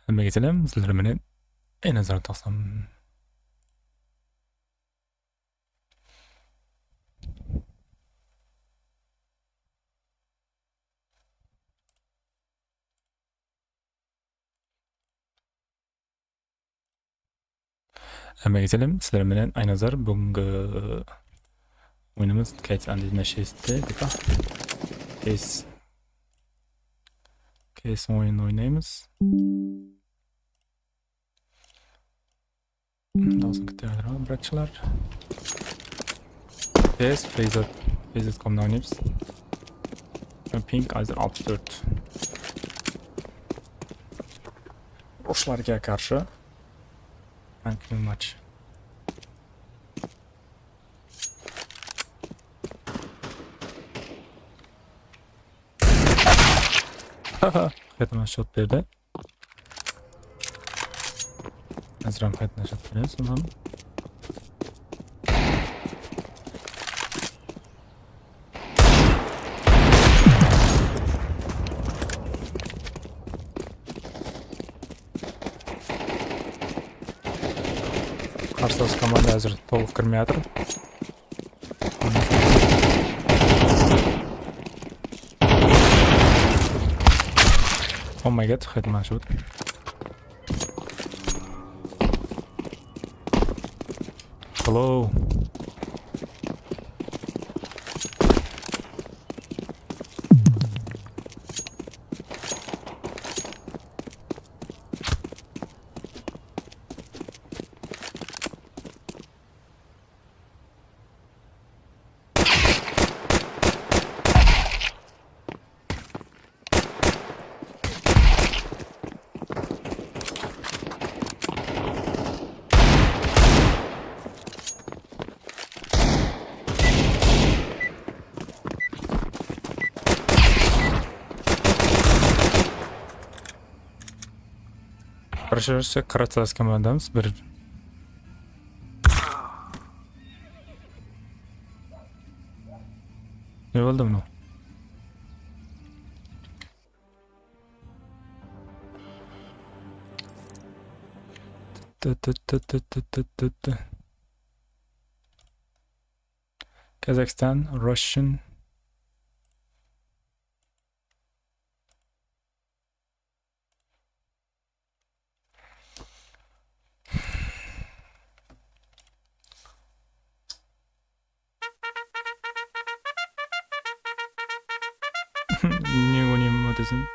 Hammaga salom, sizlar bilan nazar taqsam. Hammaga salom, sizlar bilan nazar. Bugungi o'yinimiz Case and Maches'te, depa. Case o'yinini o'ynaymiz. Lazım kitleler bırakçılar. Case, Phases komda oynayız. Pink, Azir 64. Ruslarga karşı. Thank you much. Headman shot verdi. Azram headman shot veriyor. Sonra qarshi komanda hozir to'liq kirmayapti. Oh my god, headman shot. Hello. Qarshi Karatas komandamiz bir ne oldu bunu? Kazakhstan, Russian. Не гоним вот этим.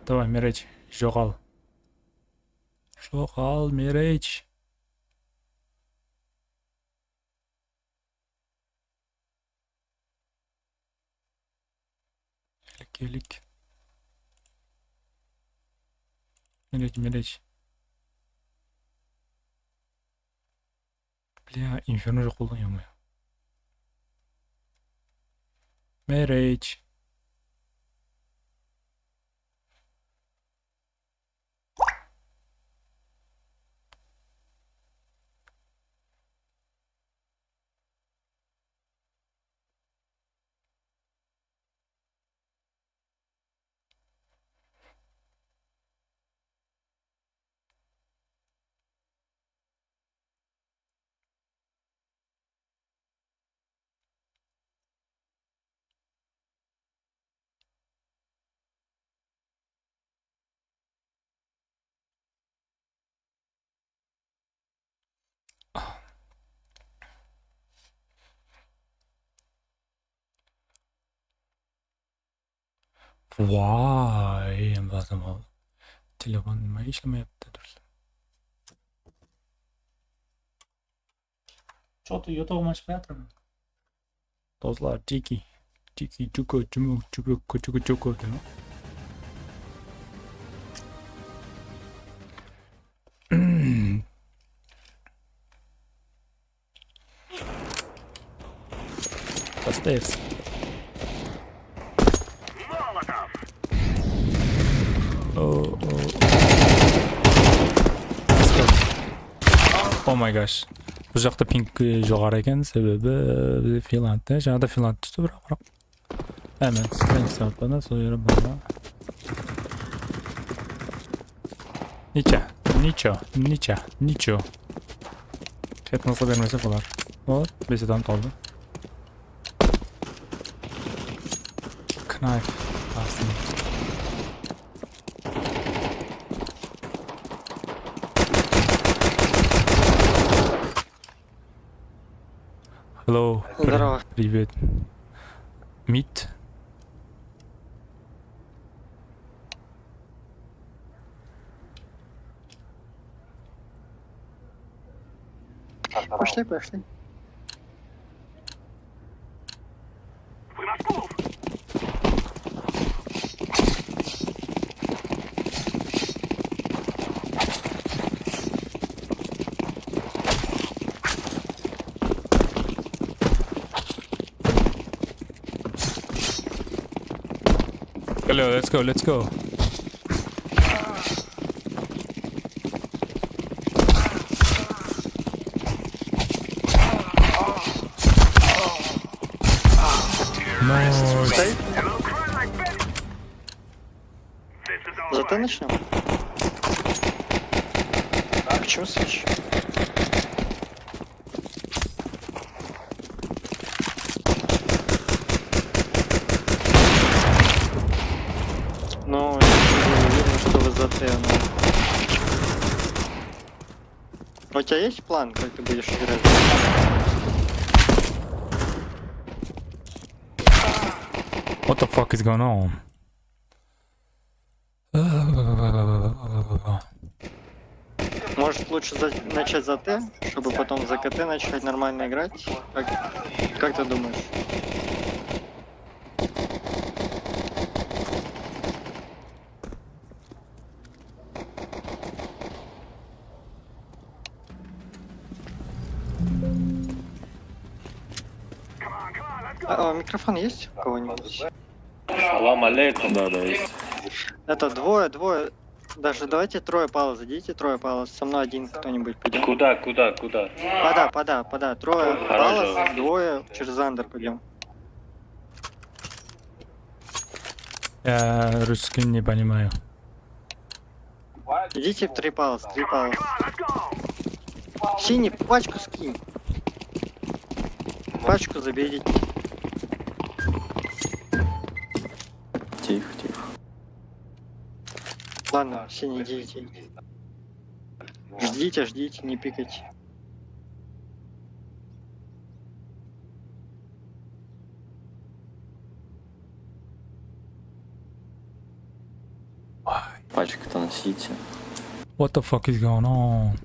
Давай, Миреч, жоғал. Жоғал, Миреч. Келик. Миреч. Бля, инферно же қолданамын. Миреч. Vay, bakma. Telefon nima ishlamayapti tursa. Что-то yotog'im ochib qo'yapman. Do'stlar, tiki, chuko, chuko. Upstairs. Oh. Oh my gosh. Bu жақта пинг жоғары екен, себебі Финландта, жаңада Финланд түсті бірақ. Әмен, сізден сұраппада, сол ері бала. Ничо. Кетмаса бермесе болар. Вот, 5 адам қалды. Knife. Астын. Hello. Здорово. Привет. Мид. Пошли. Hello, let's go. Nice. Стоит? Зато начнем. Почему свич? Ну, я уверен, что вы за Т, но... У тебя есть план, как ты будешь играть? What the fuck is going on? Может, лучше начать за Т, чтобы потом за КТ начать нормально играть? Как ты думаешь? Микрофон есть у кого-нибудь? Салам алейкум, да, есть. Это двое. Даже давайте трое пала, зайдите, трое пала. Со мной один кто-нибудь пойдем. Куда? Пода. Трое пала, двое через андер пойдем. Я русский не понимаю. Идите в три пала. Синий, пачку скинь. Пачку заберите. Тихо. Ладно, синий, идите. Ждите, не пикайте. Пачку-то носите. What the fuck is going on?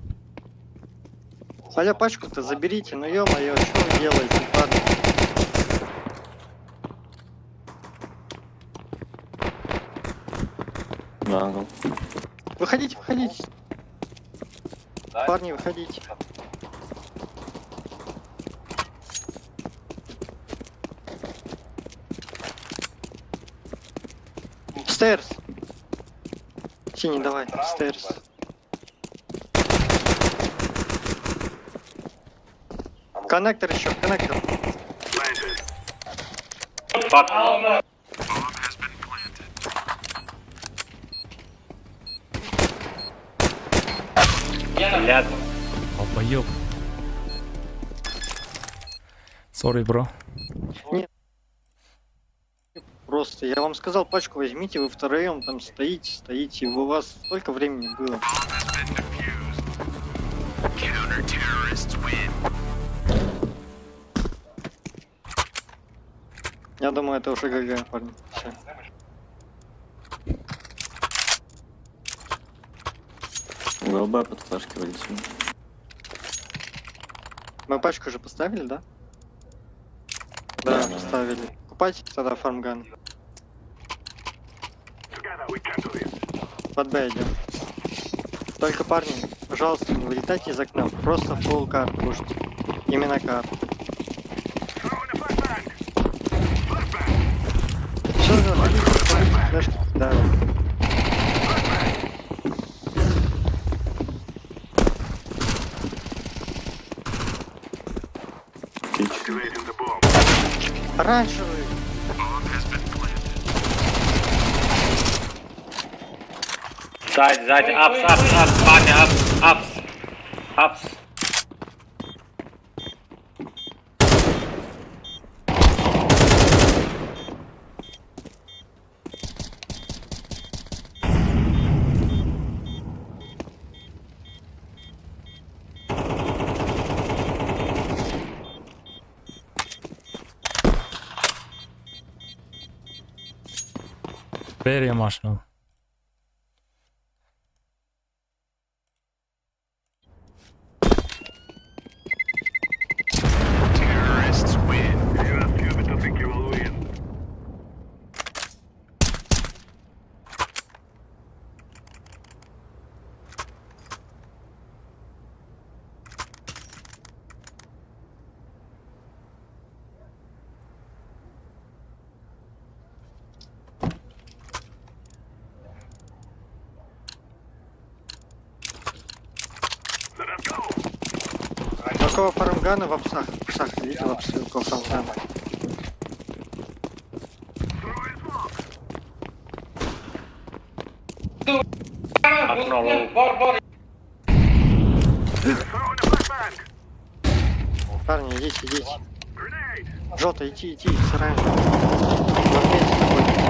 Аля, пачку-то заберите, ну ё-моё, что вы делаете, парни? Да. Выходите. Парни, выходите. Стейрс. Синий, давай, стейрс. Коннектор еще, коннектор. Блядь. Долбоёб. Sorry, bro. Просто, я вам сказал, пачку возьмите, вы втроем там стоите, у вас столько времени было. Я думаю, это уже ГГ, парни. Всё. ГЛБ под флешки вылетел. Мы пачку уже поставили, да? Да, поставили. Купайте тогда фармган. Под Б идем. Только, парни, пожалуйста, не вылетайте из окна. Просто фулл карт пушите. Именно карт. Все, флешки, да. Оранжевый. Сзади, апс, парни, апс. Very emotional. Terrorists win. You have stupid to think you will win. Let us go. Какого фармгана в апсах? В апсах видел апсы, какого фармгана? Парни, идите. Желтый, идти, с оранжевым. Вот вместе заходите.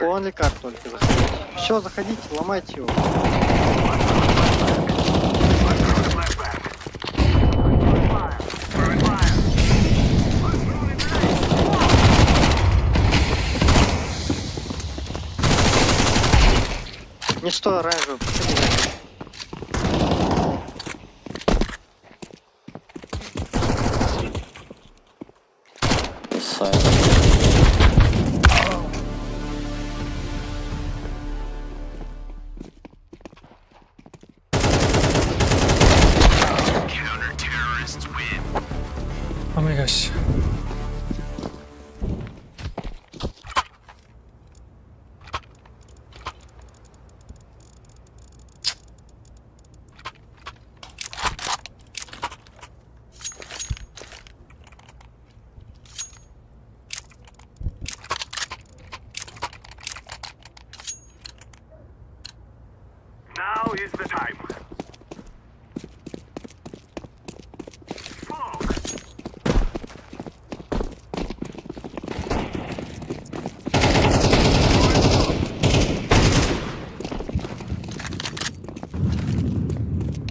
Он лекар только заходите. Все, заходите, ломайте его. Не стой оранжевый, посади. Сайт. Counter-terrorists win. Oh my gosh. Now is the time. Smoke.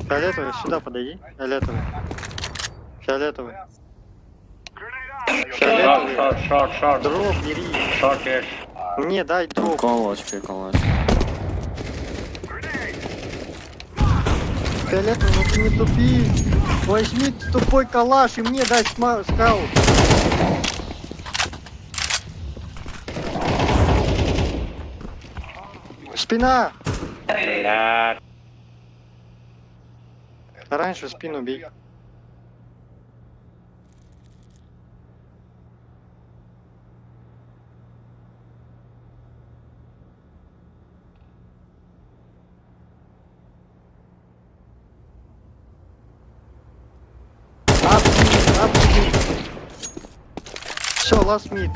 Фиолетовый, сюда подойди. Фиолетовый. Grenade out. Фиолетовый. Шорт. Дроп бери. Шорт ешь. Мне дай дроп. Колочки. Grenade. Фиолетовый, ну ты не тупи. Возьми тупой калаш и мне дай скаут. Спина. Блядь. Раньше спину бей. Все, last mid.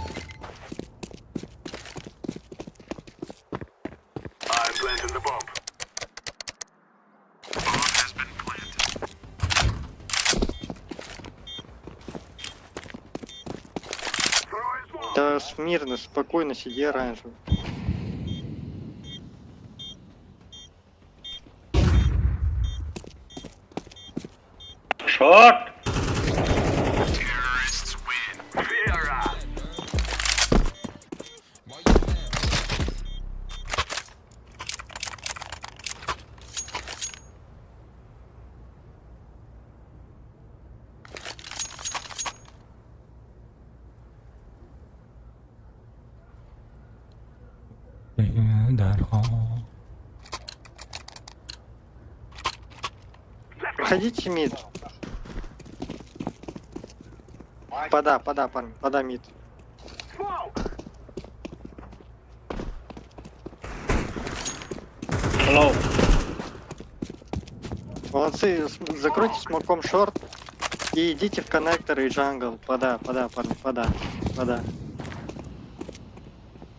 I'm planting the bomb. Bomb has been planted. Throwing smoke. Да смирно, спокойно сиди оранжевый. Шорт. Terrorists win. Fear us. Проходите мид. Пода, парни, пода мид. Smoke. Hello. Молодцы, закройте смоком шорт И идите в коннектор и джангл. Пода, парни, пода.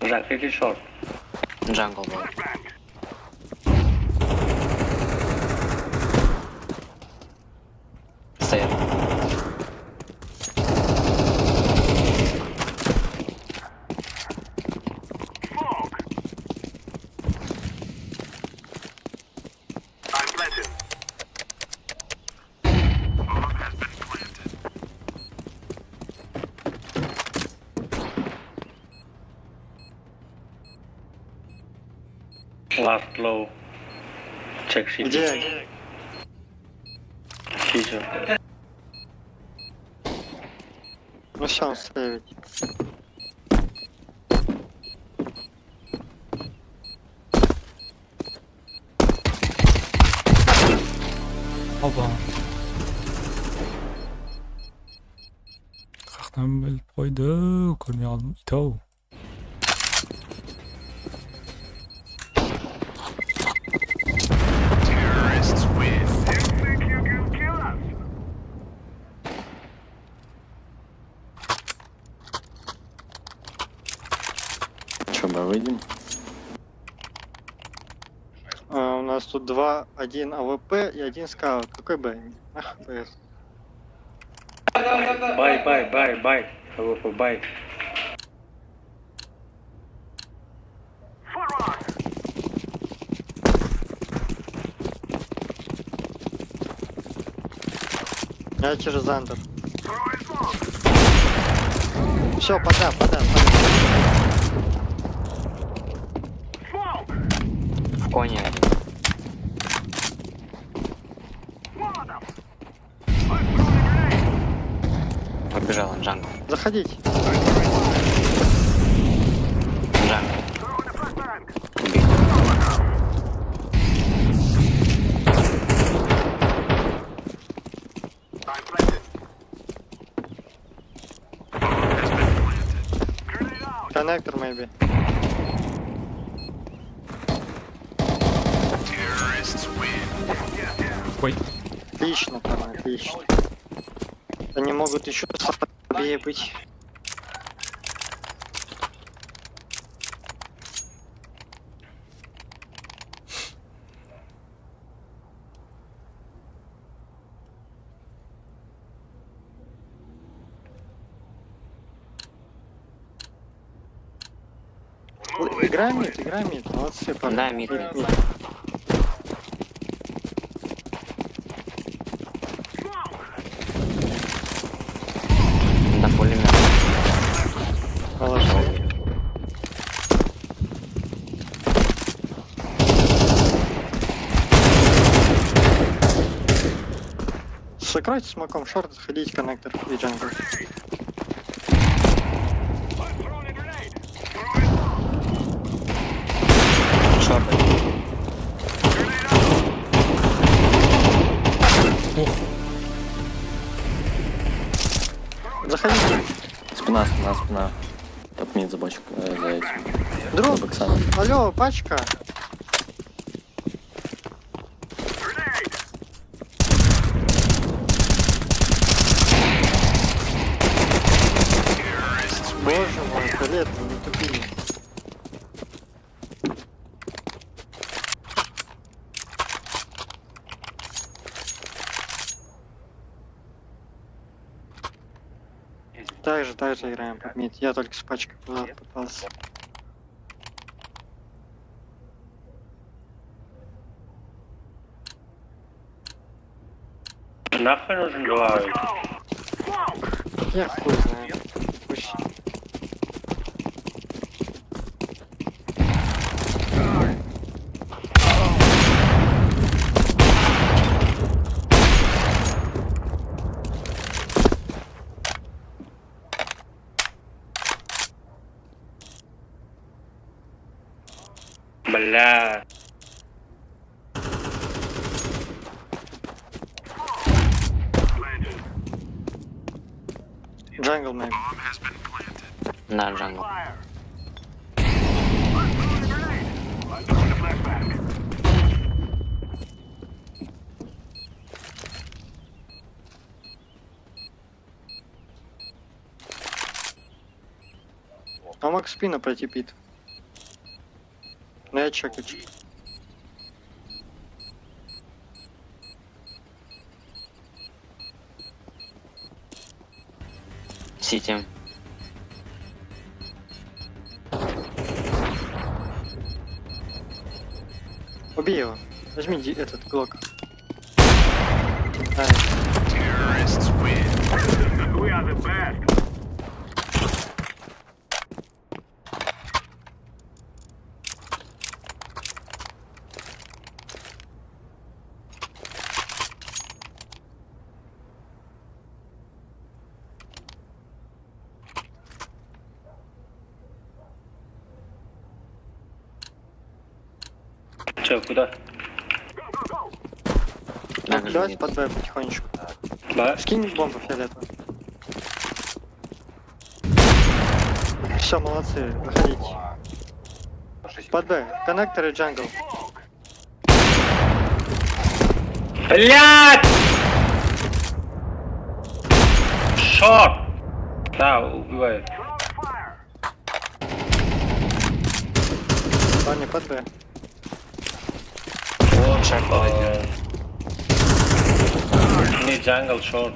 Really short. Джангл был. Стоят. Smoke. I'm planted. Bomb has been planted. Last low. Check CT. Где? Seizure. Ну все, он ставит. Опа. Қаяқтан біліп қойды, көрмей қалдым. Ит-ау. Terrorists win. You think you can kill us? Че, мы выйдем? У нас тут 2, 1 АВП и 1 скаут. Какой Б? ХПС. Bye. However, bye. Forward. Я через Андер. Throwing smoke. Все, пода. Smoke. В коне один. Molotov. I'm throwing a grenade. Побежал он, джангл. Заходите. Джангл. Throwing a flashbang. Убил. I'm planted. Bomb has been planted. Grenade out. Коннектор, maybe. Terrorists win. Yeah. Ой. Отлично, парни, отлично. Они могут еще слабее быть. Играем мид, молодцы, парни. Да, мид. Smoke. На пулемет. Молодцы. Сокройте смоком шорт, заходите коннектор и джангл. I'm throwing a grenade. Throwing smoke. Шорт. Grenade out. Ох. Заходите. Спина. Топ-мид за бочку, за этим. Друг, За боксаном. алло, пачка. Grenade. Terrorists Боже мой, Калет, не тупи. Так же играем под мид. Я только с пачкой попался. Нахуй нужен два. Smoke. Я хуй знаю. Пусть. Бля. Planted. Джангл, maybe. Bomb has been planted. На джангл. Fire. I'm throwing a grenade. I'm throwing a flashbang. Мог в спину пройти пит. Но я чекаю. Сити. Убей его. Возьми этот глок. Terrorists win. We are the best. Че, куда? Да, Давайте нет. под Б потихонечку. Ба? Скинь бомбу фиолетовую. Все, молодцы, выходите. Под Б. Коннектор и джангл. Блядь! Шорт! Да, убивает. Парни, под Б. Вот, не джангл, шорт.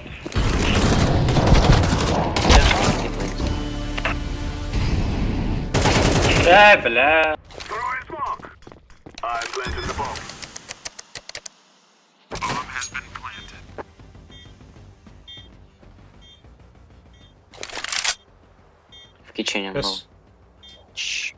Бля. Throwing smoke. I planted the bomb. Bomb has been planted. В кичене был. Yes. Чш.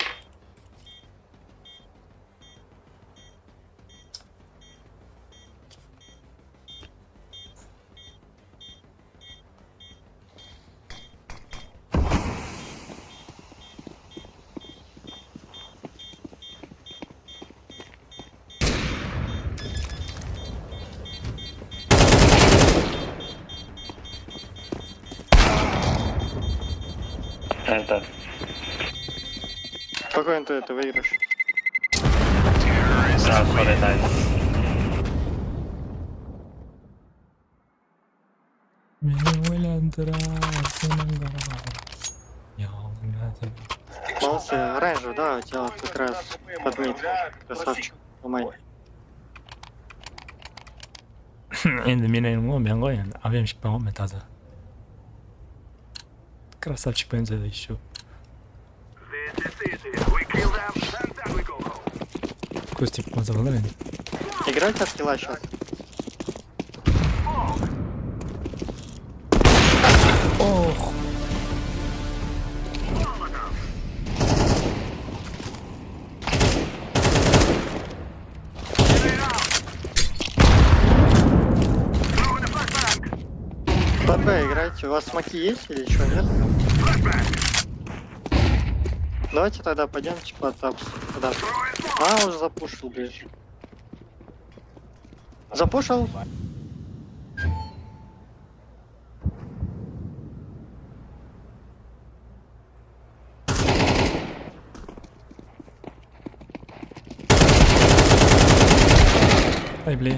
Это. Спокойно ты это выиграешь. Да, sorry, nice. Beni uyandırır senin kararın. Yağmur Молодцы, оранжевый, да, у тебя вот как раз под мид. Красавчик. Ломай. Endi men elim olmayan qo'y endi. Avemshik bilan olmaydi hozir. Красавчик бенза еще. This is easy. We kill them, and then we go home. Ko'z tepib maza qilar endi. Играть от скилла сейчас. Oh. Throwing a flashbang. Под Б играйте. У вас смоки есть или что, нет? Давайте тогда пойдемте по тапсу. Куда? А, уже запушил, блядь. Запушил? Ай, бля.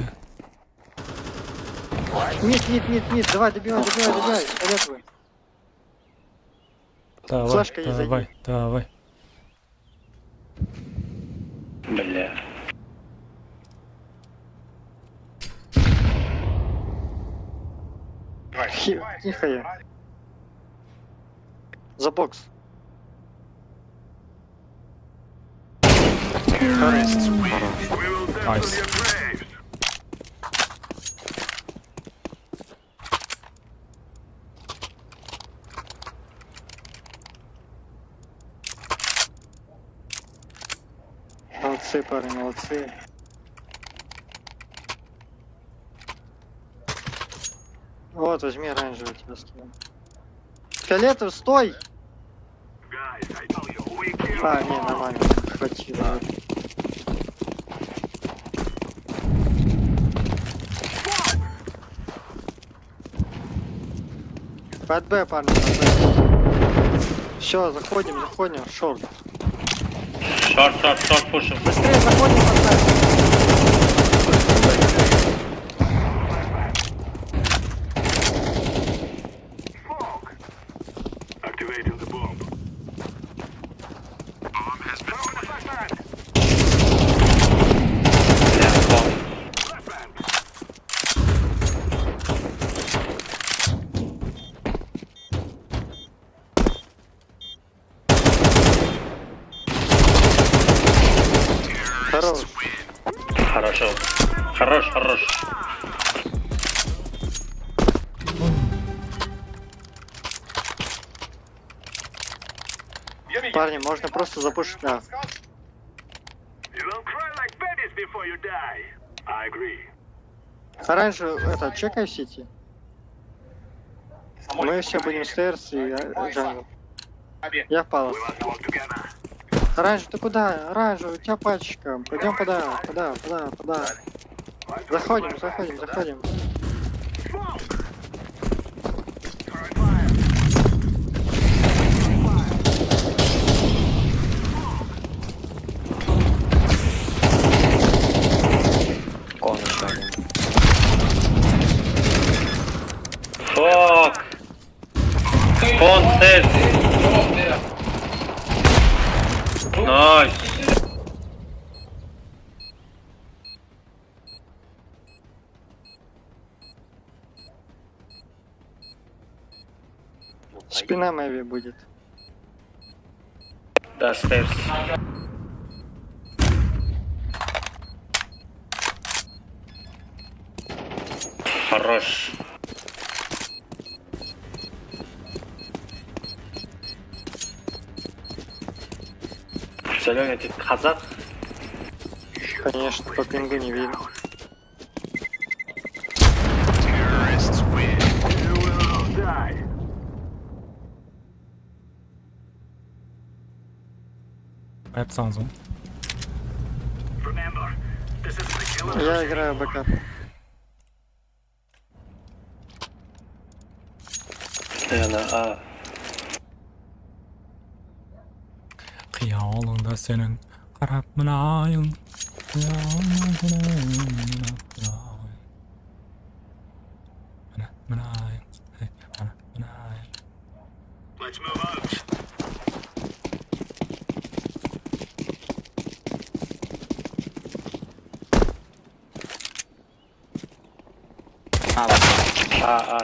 Нет, давай, добивай, фиолетовый. Давай, Флешка есть, давай, давай. Бля. Тихо я. За бокс. Terrorists win. We will definitely Nice. your graves. Молодцы, парни, молодцы. Вот, возьми оранжевый, тебя скину. Фиолетовый, стой! Guys, I tell you, we kill А, them не, all. нормально, хватило. Под Б, парни, под Б. Все, заходим, шорт. Шорт, пушим. Быстрее заходим под Б. Smoke. Activating the bomb. Хорош. Хорошо. Хорош, хорош. Парни, можно просто запушить на. You will cry like babies before you die. I agree. Раньше, это, чекай в сети. Мы все будем стейрс и джангл. Я впал. We must work together. Оранж, ты куда? Оранж, у тебя пачка. Пойдем подам. Заходим. Smoke! Throwing fire. Кон еще один. Фок. Контест. Найс. Спина Мэви будет. Да, стейрс. Хорош. Зеленый, ты казак? Конечно, по пингу не видно. Terrorists win. You will all die. Red Sands, он. Remember, this isn't the killer. Я играю бэкап. А. Kıyalında senin karap mınayın. Let's move out. А.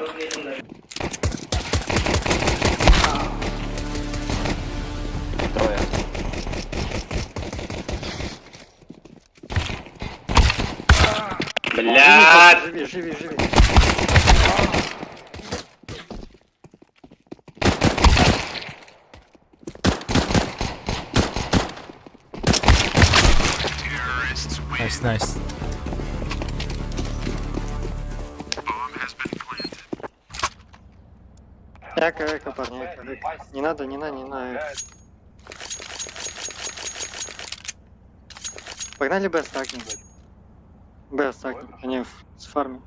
Трое. Блядь! Живи. Terrorists win. Nice. Эко, парни, эко. Не надо. Погнали Б стакнем. Б стакнем, они с фармом.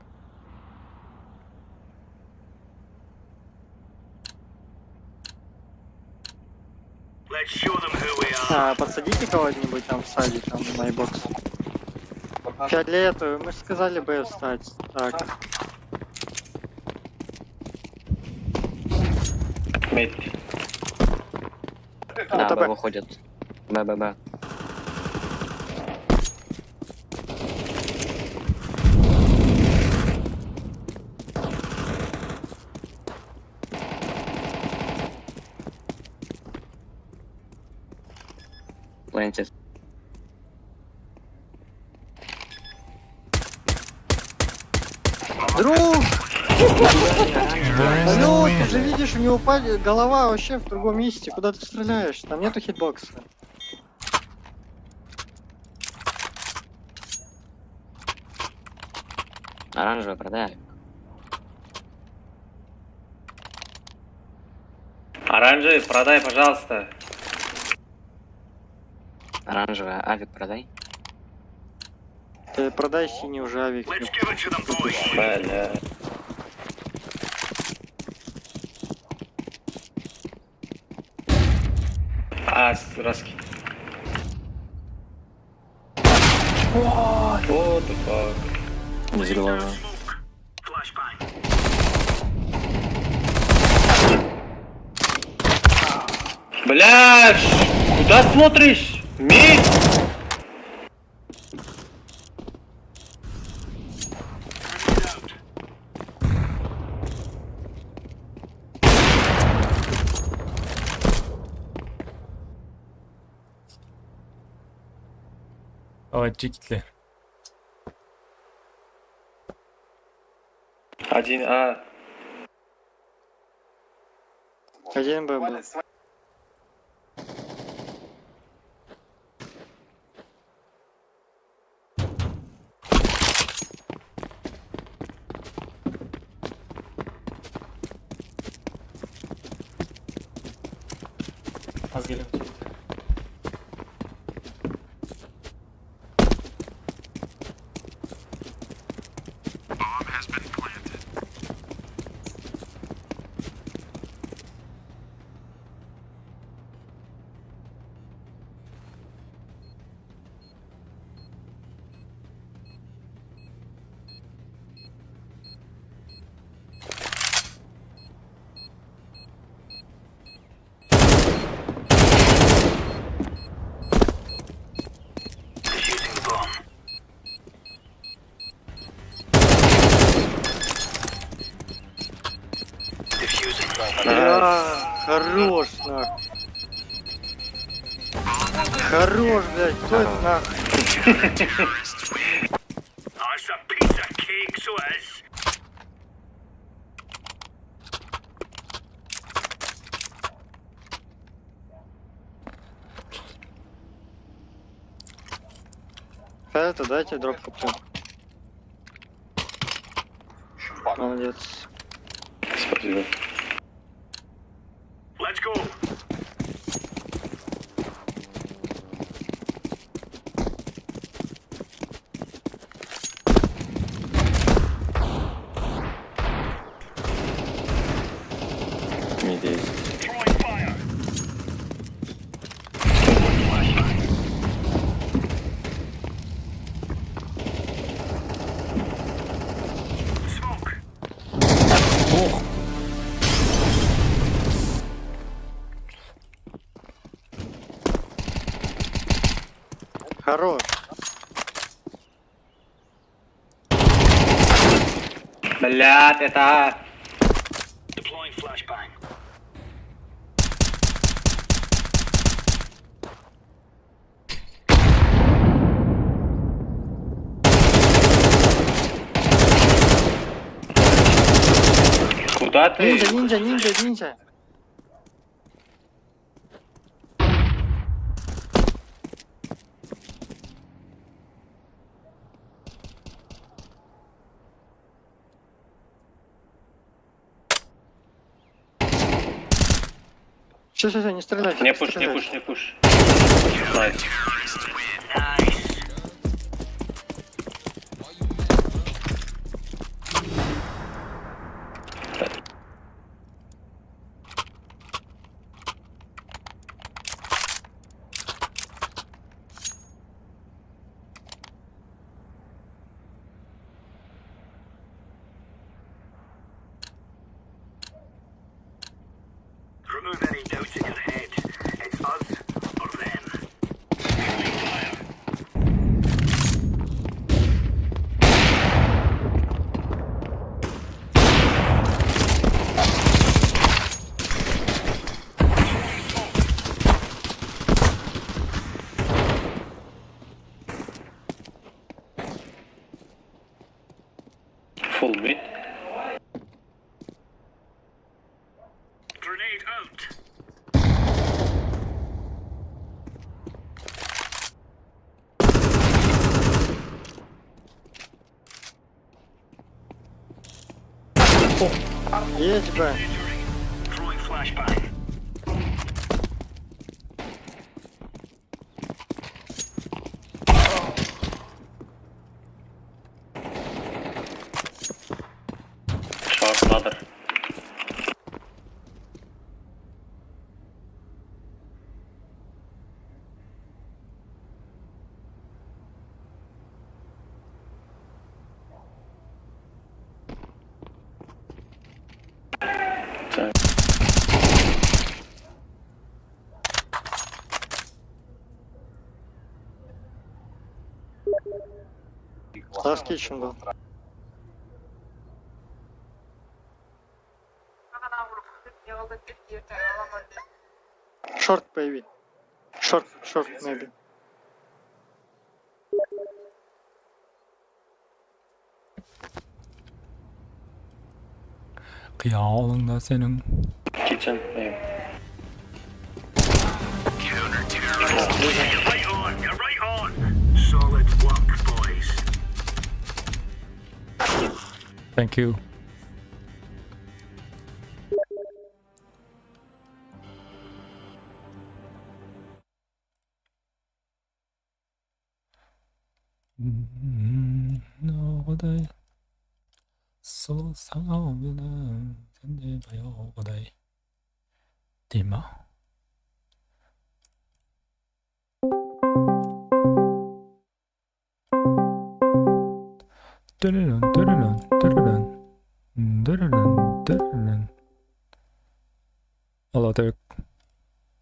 Let's show them who we are. Подсадите кого-нибудь там в саде, там на айбокс. Фиолетовый, мы же сказали Б встать. Так, Мид. Да, это Б Б. выходит. Б. Плентис. Друг! Ну, ты же видишь, у него голова вообще в другом месте. Куда ты стреляешь? Там нету хитбокса. Оранжевый продай. Оранжевый, продай, пожалуйста. Оранжевый авик продай. Ты продай синий уже авик. Let's give it to them, boys. Бля. Раски. What the fuck? Без головы. Flashbang. Блядь! Куда смотришь? Мид! Ой, жигитлер. 1А. 1Б был. Az gelin. Defusing the bomb. Defusing. Хорош, нахуй. Хорош, блядь, кто это нахуй? Oh, it's a piece of cake, so it is. Это дайте дроп куплю. Молодец. Спасибо. Let's go. Мид есть. Throwing fire. Smoke. Ох. Хорош. Блядь, это... Deploying flashbang. Куда ты? Ниндзя. Все, не стреляйте. Не пуш, не пуш, не пуш. Найс. Nice. Remove any doubts in your head. It's us or them. Throwing fire. Full mid. Grenade out. Есть, Б. Throwing flashbang. Short ladder. Так. Last kitchen был. Шорт появи. Шорт, maybe. Qiyalında senin. Kitchen. You're right on. You're right on. Solid work, boys. Thank you. 너보다 소상하면은 전해봐요 어다이 디마 뜨르른 뜨르른 뜨르른 뜨르른 뜨르른 алло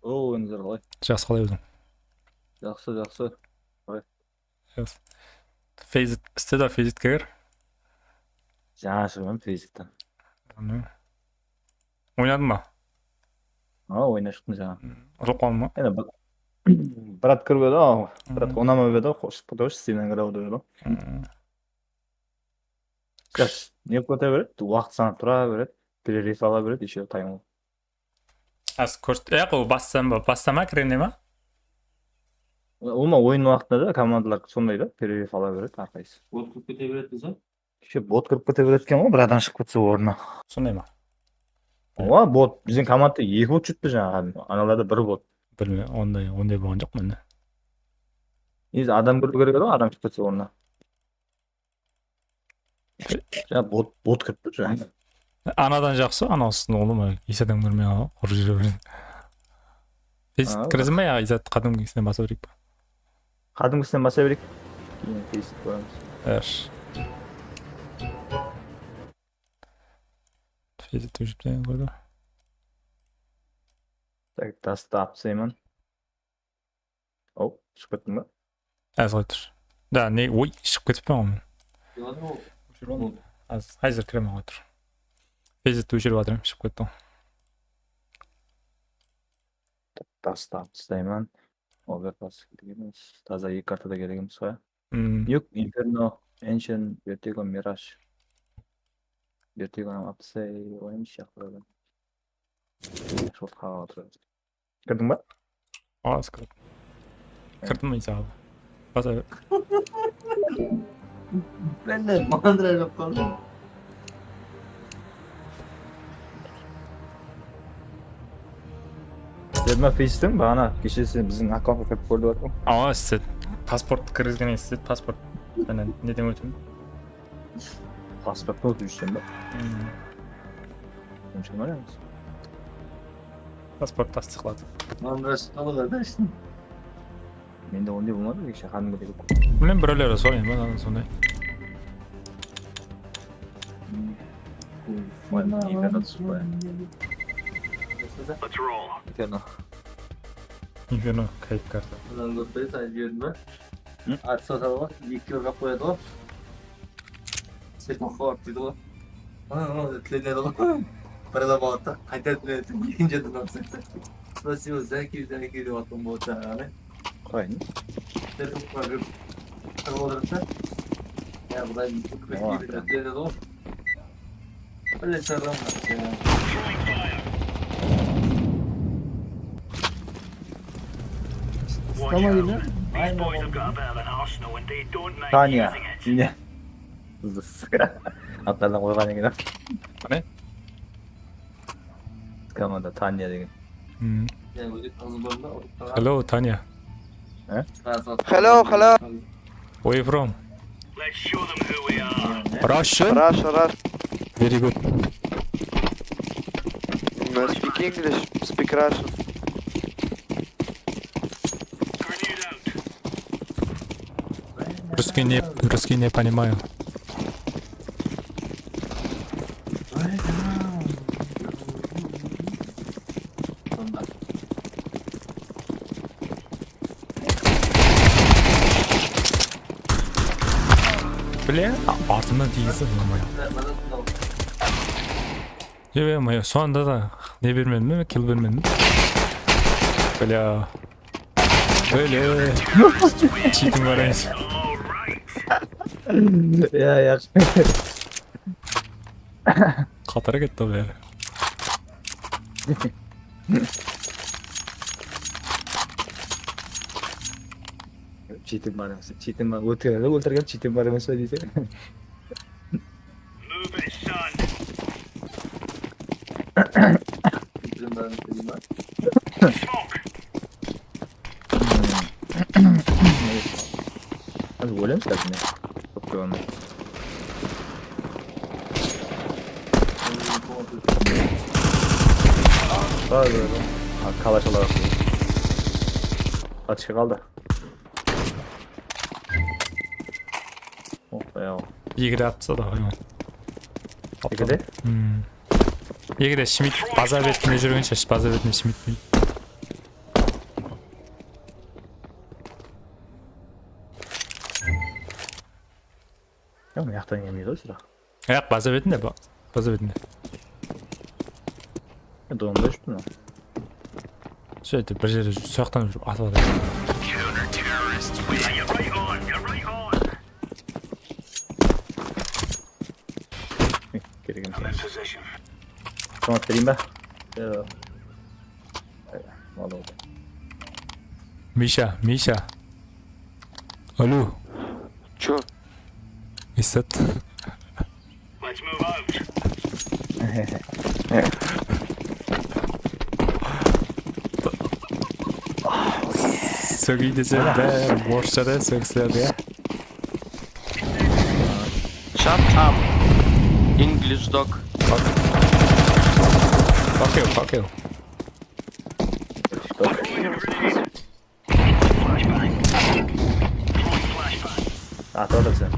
О, өніздер қалай? жақсы қалай өзің Жақсы. фейзит істеді фейзитке кір Жаңа шығымын физиктен. ойнадың ба Ойна шықтым жаңа. ұтылып қалдың ба Енді брат кіріп еді, брат ұнамап еді, қосып кетіп стимнен кіріп еді. Не көте береді, уақыт санап тұра береді, перерыв ала береді, еще тайм. аз көрсет ол бастама кіргенде ма Олма ойын уақытында да командалар сондай да, перерыв ала береді, әрқайсысы. Бот кіріп кете береді десе? Еще бот кіріп кете береді екен ғой, бір адам шығып кетсе орнына. сондай ма Бот, біздің командада 2 бот жүріпті жаңағы, аналарда 1 бот. білме ондай болған жоқ менде Негізі адам кіру керек еді, адам шығып кетсе орнына. Жаңа бот кіріпті жаңа. анадан жақсы анаусын олым исадан көрмей ұрып жүре береді фейс кіргіздің ба я изат кәдімгісінен баса берейік па Кәдімгісінен баса берейік. Кейін фейсті көреміз. фейзит өшіпті көрді Так, тастап Сеймон. Оу, шығып кеттің ба? аз қой тұр да не ой шығып кетіп пе ғой Яғни ол аз қазір кіреме қой тұр фейзит өшіріп жатырмын шығып кетті ғой Тастап Сеймон. Оверпас керек емес. Таза 2 картада керек емес қой. М, Нюк, Инферно, Эншен, Вертиго, Мираж. Вертиго, Апсей, ойын сияқты. Шотқа отырады. Кірдің ба? аз кірдім ма исаға баса бер Ben de mandıra yok kaldım. Сіздердің фейстің бағана кешесі біздің аккаунтқа кіріп көрді бар ғой. істеді паспорт кіргізген істеді паспорт мен неден өтемін Паспортқа өтіп жүрсен ба? Онша ойлаймыз. паспорт тастықлады Mandıra çıkalı kardeşim. Менде ондай болмады, кеше кәдімгідей көп. білмеймін біреулері солай ма сондай Инферно түсіп қоя. Let's roll. Инферно. инферно кайф карта Buradan götürü sadece gördün mü? Hı? Açsa tarafa 2 yıl kapıya doğru. Seçme korktuydu o. Ötlenedi o. Parada bağıtta. Kaydet üretim. İkinci adım yapsakta. Nasıl zeki de baktım bu uçağına. Қайын. Dedim bakıp. Tabi olursa. Ya bu da bir ötlenedi o. Öyle çarram var ya. Watch out. These boys have got a bit of an arsenal and they don't mind Таня. using it. Сине. Аттардан қойған екен. Қане? Команда Таня деген. Ya bu hazırlandı. hello Tanya Hello. where you from Let's show them who we are. Russian Russia. very good Speak English. Speak Russian. Grenade out. русский не понимаю бля артымнан тигізді ё-моё сонда да не бермедім ме килл бермедім бля читинг бар емес All right. Я. Xatara ketdi bu yer. Cheating bor emas. Cheating bor. O'tirgan cheating bor emas deydi. Move it, son. Bizim ben dedim ben. Smoke. Az o'ylaymiz qazini. Çok ko'rmay. Hadi. Kalaş olarak. Açık kaldı. Oh ya. Egri atsa da hayvan. Peki Egri Schmidt baza betinde жүргенше baza betinde Schmidt değil. Ya mı yaktan yemiyor o sıra. Ayak baza betinde bu. Baza betinde. Ya doğumda üstü mü? Şöyle bir yere soyaqtan жүріп атып алады. Counter-terrorists win. Yeah, you're right on. You're right on. Gereken I'm in position. Tamam vereyim ben. Ya. Vallahi. Misha. Alo. Чё? Isat. Let's move out. Sögüy dese de Orçada söksiladi ya. Shut up. English dog. Fuck you. At orada sen.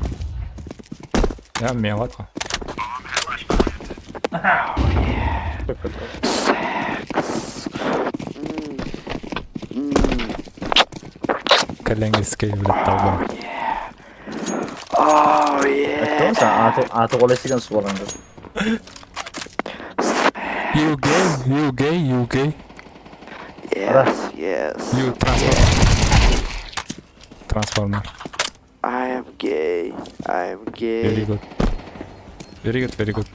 Ya men atqa. Çok kötü. Kallengiske bilib tavba. Tamam sen atı kolaysigan suvalanda. You gay. Yes, You transformer. I am gay. Very good.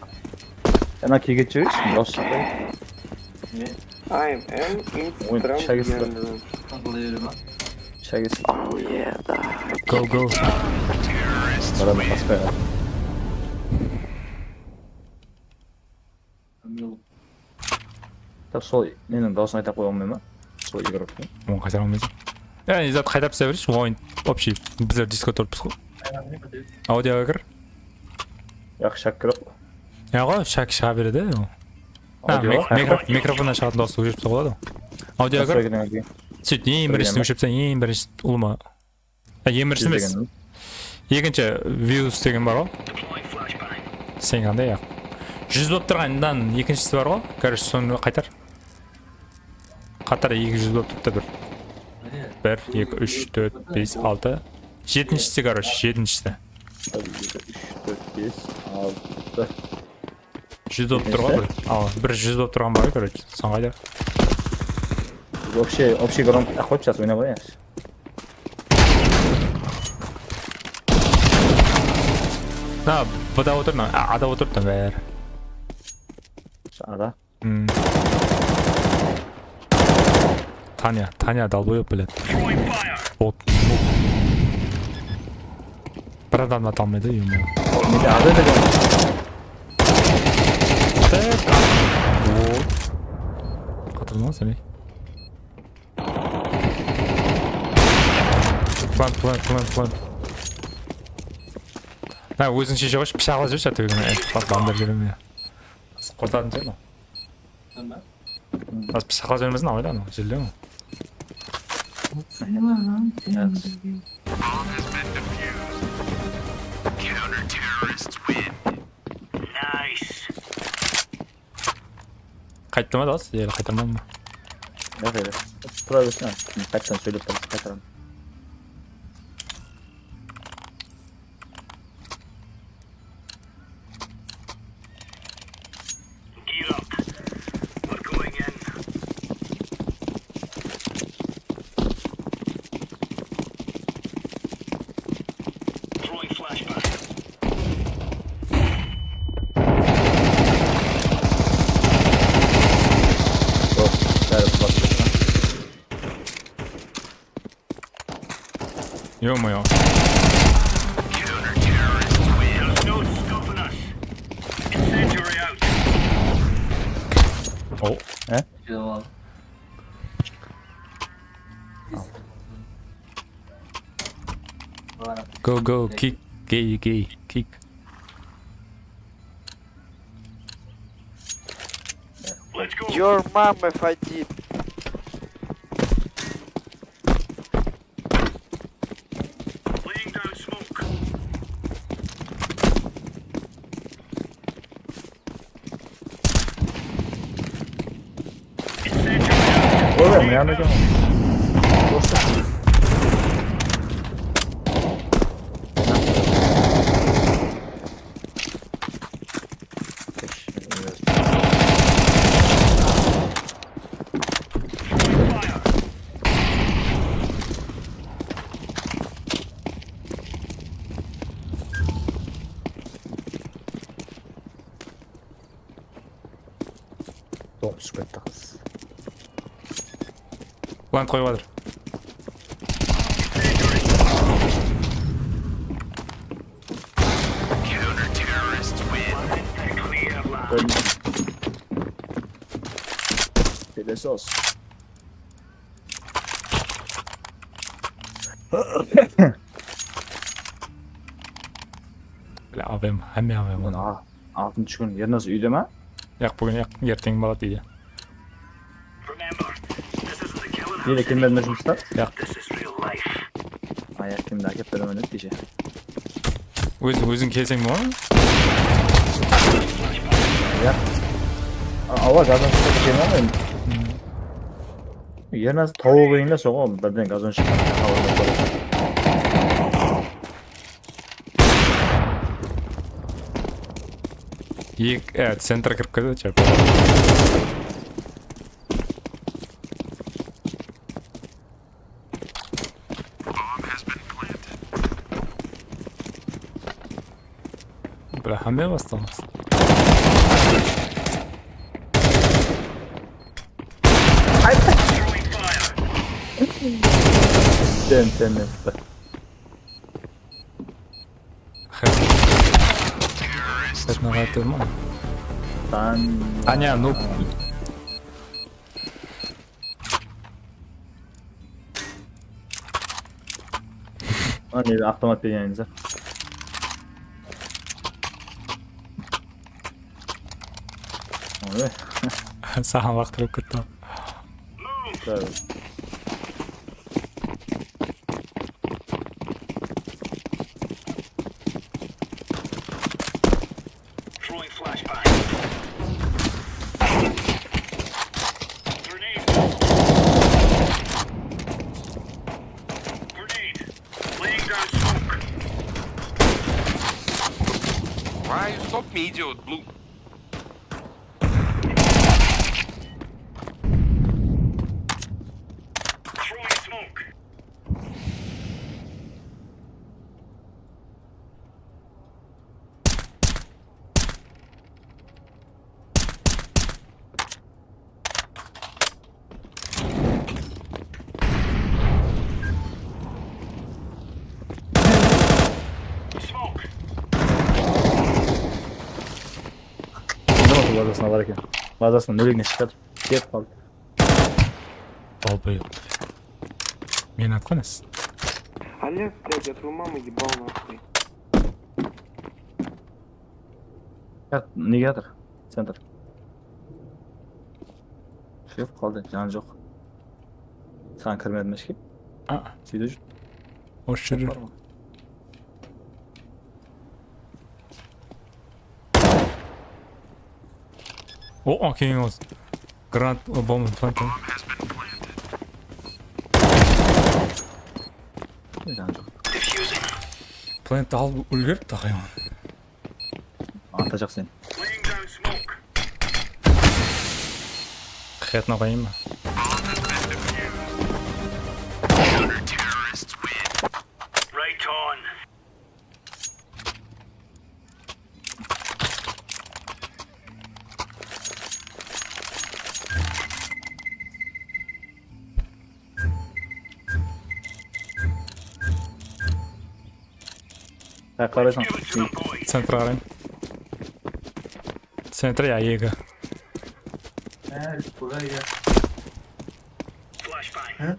Hemen ki geçiyoruz. Biraz şaka. I am Oyun şakası da. Takılıyorum ha. Şakası. Oh yeah, Go. Bana da kaspa ya. Так сол менің дауысын айта қоя алмай ма? Сол игрокты. Оны қайтара алмайсың. Яғни зат қайта пісе берші, ойын общий. Біздер дискорд тұрыппыз ғой. Аудиоға кір. Яқ шак керек. Яғы шак шыға береді. Микрофоннан шығатын дауысты өшіріпсе болады. Аудиоға кір. Сөйт, ең біріншісін өшіріпсең, ең бірінші ұлыма. Ең бірінші емес. Екінші views деген бар ғой. Сен қандай яқ. 100 болып тұрғаннан екіншісі бар ғой. Короче, соны қайтар. Қатар 200 болып тұрды бір. 1, 2, 3, 4, 5, 6. Жетіншісі, короче, жетіншісі. 3, 4, 5, 6. 100 болып тұрған бір. Ал, бір 100 болып тұрған бар, короче. Сон қайтар. Общий гром охот сейчас ойнап алайыншы. На, бұда отырдың, ада отырдың бәрі. Ада. Таня долбоёб, блядь. Вот. Бір адам ата алмайды, ема. Неде ада деген. Вот. Қатырдың ба, сәмей? План. Өзің шеше қойшы, пышақла жүрші әтігін. Бандыр жүрім я. Қортатын жер ма? Az pışakla жүрмесін ауайда ана, желде ма? Counter-terrorists win. Nice. Қайттыма да осы, елі қайтармам ба? Yok öyle. Turar versin ha. Kaçtan söyleyip kaçarım. Gear up. We're going in. Throwing flashbang. Ё-моё. There's no stopping us. Incendiary out. О, Cevap. go, kick, gay, kick. Let's go. Your mom if I did. Laying down smoke. Incendiary out. Oraya mı yanacağım? Boşta. Top süper takız. Plant koyup atыр. Dedesi olsun. Bile abim, hemme abim. Bunu 6. gün yer nasıl üydeme? Yak bugün yak, erteң balat deydi. Remember, this isn't the killing Yine kimden düşünmüşler? This is real life. Ayak kimde hak veremedi diyeceğim. Өзің келсең болма? Ya. Ava gazon çıkıp gelmem mi? Yer nasıl tavuğu yine soğuk birden gazon çıkıp tavuğu. Центр кіріп кетеді чап. Бля, хаме бастамыз. Throwing fire. Ten. Хэт нагатыр ма? Tan. Аня, ну. Hani avtomat beğeninize. Abi. Саған лақтырып кетті. Tabii. Throwing flashbang. Grenade. Grenade. Laying down smoke. Why you stop me, idiot? Blue. Throwing smoke. Smoke. Ne oldu bazasına varken? Bazasına nölegine çıkar. Gep kaldı. Долбоёб. Мені отклонес. Олег, блядь, я твою маму ебал нахуй. Ya negadir? Center. Şey kaldı. Can yok. Sen kırmadınız ki. А, Seyirci. hoş жүрür. Var mı? О, кейін осы. Гранат бомба плантан. Can yok. Плантты алып үлгеріп тағайын. Atacak seni. Laying down smoke. Қиятына қойын ба? Right on. қарайсың. Центр қарайын. Центр я екі. Buraya. Flashbang.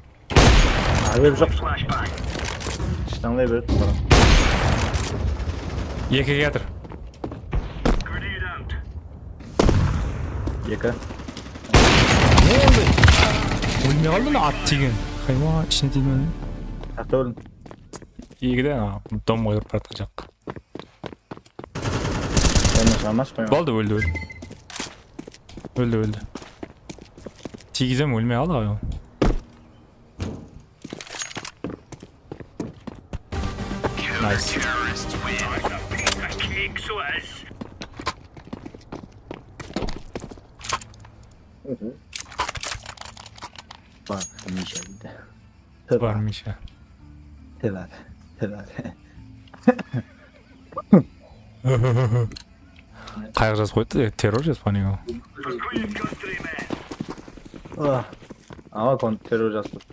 Ағайып жоқ. Flashbang. Штанлай береді. Бара. Екі кетір. Grenade out. Екі. Өлмей қалды ма ат тиген. Хайма ішіне тиген. Тақта өлім. Егіде дом қойып бара жақ. Оны шығамас қойма. Болды өлді. Өлді. Тигізем өлмей қалды ғой. Найс. A cake, so it is. Бар, Миша дейді. Бар Миша. Тевар. Қайғы жазып қойды, террор жазып қойды. Required gun 3 men. Ама кон террор жазып.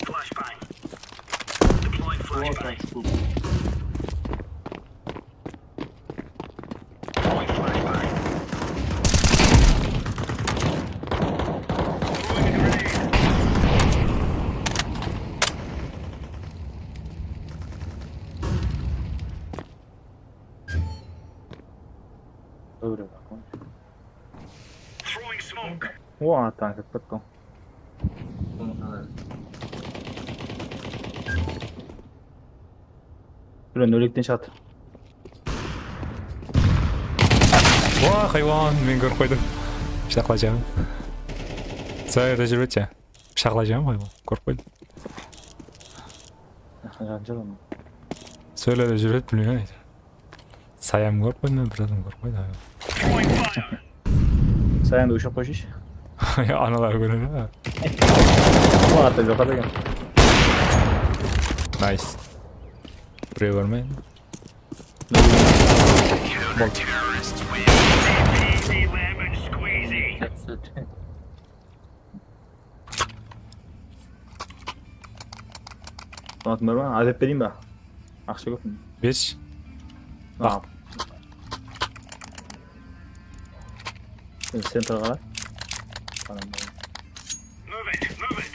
Flashbang. Deploying flashbang. Deploying flashbang. Throwing a grenade. Добре. Throwing smoke. О, танк отпадал. Блин, нөліктен шығады. Уа, хайван, мен көріп қойдым. Пышақла жағым. Сайырда жүріп өтсе. Пышақла жағым хайван, көріп қойдым. Жан жағым. Сөйледі жүріп өт, білмеген еді. Саям көріп қойдым, бір адам көріп қойды. Throwing fire. Саянды ұшып қойшыш. Аналар көреді. О, аты жоқ адам. Найс. Біреу көрмейін. Easy lemon squeezy. Ұнатым бар ма? Адеп берейін ба? Ақша көп. Беш. Сен тұрғала. Move it, move it.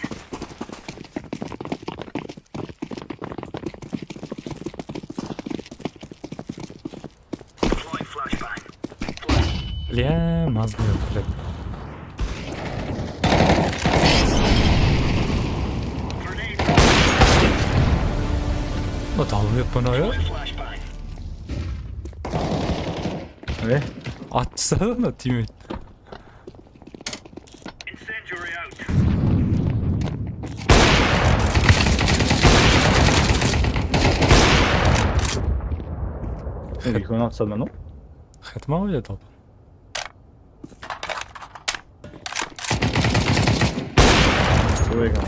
Deploying flashbang. Ля, мазды блядь. Grenade. Ну, талып бұны ой. Flashbang. Не? Атса да тимейді. Incendiary out. Екеуін атсам ну? Хэтма ғой еді. Сойга.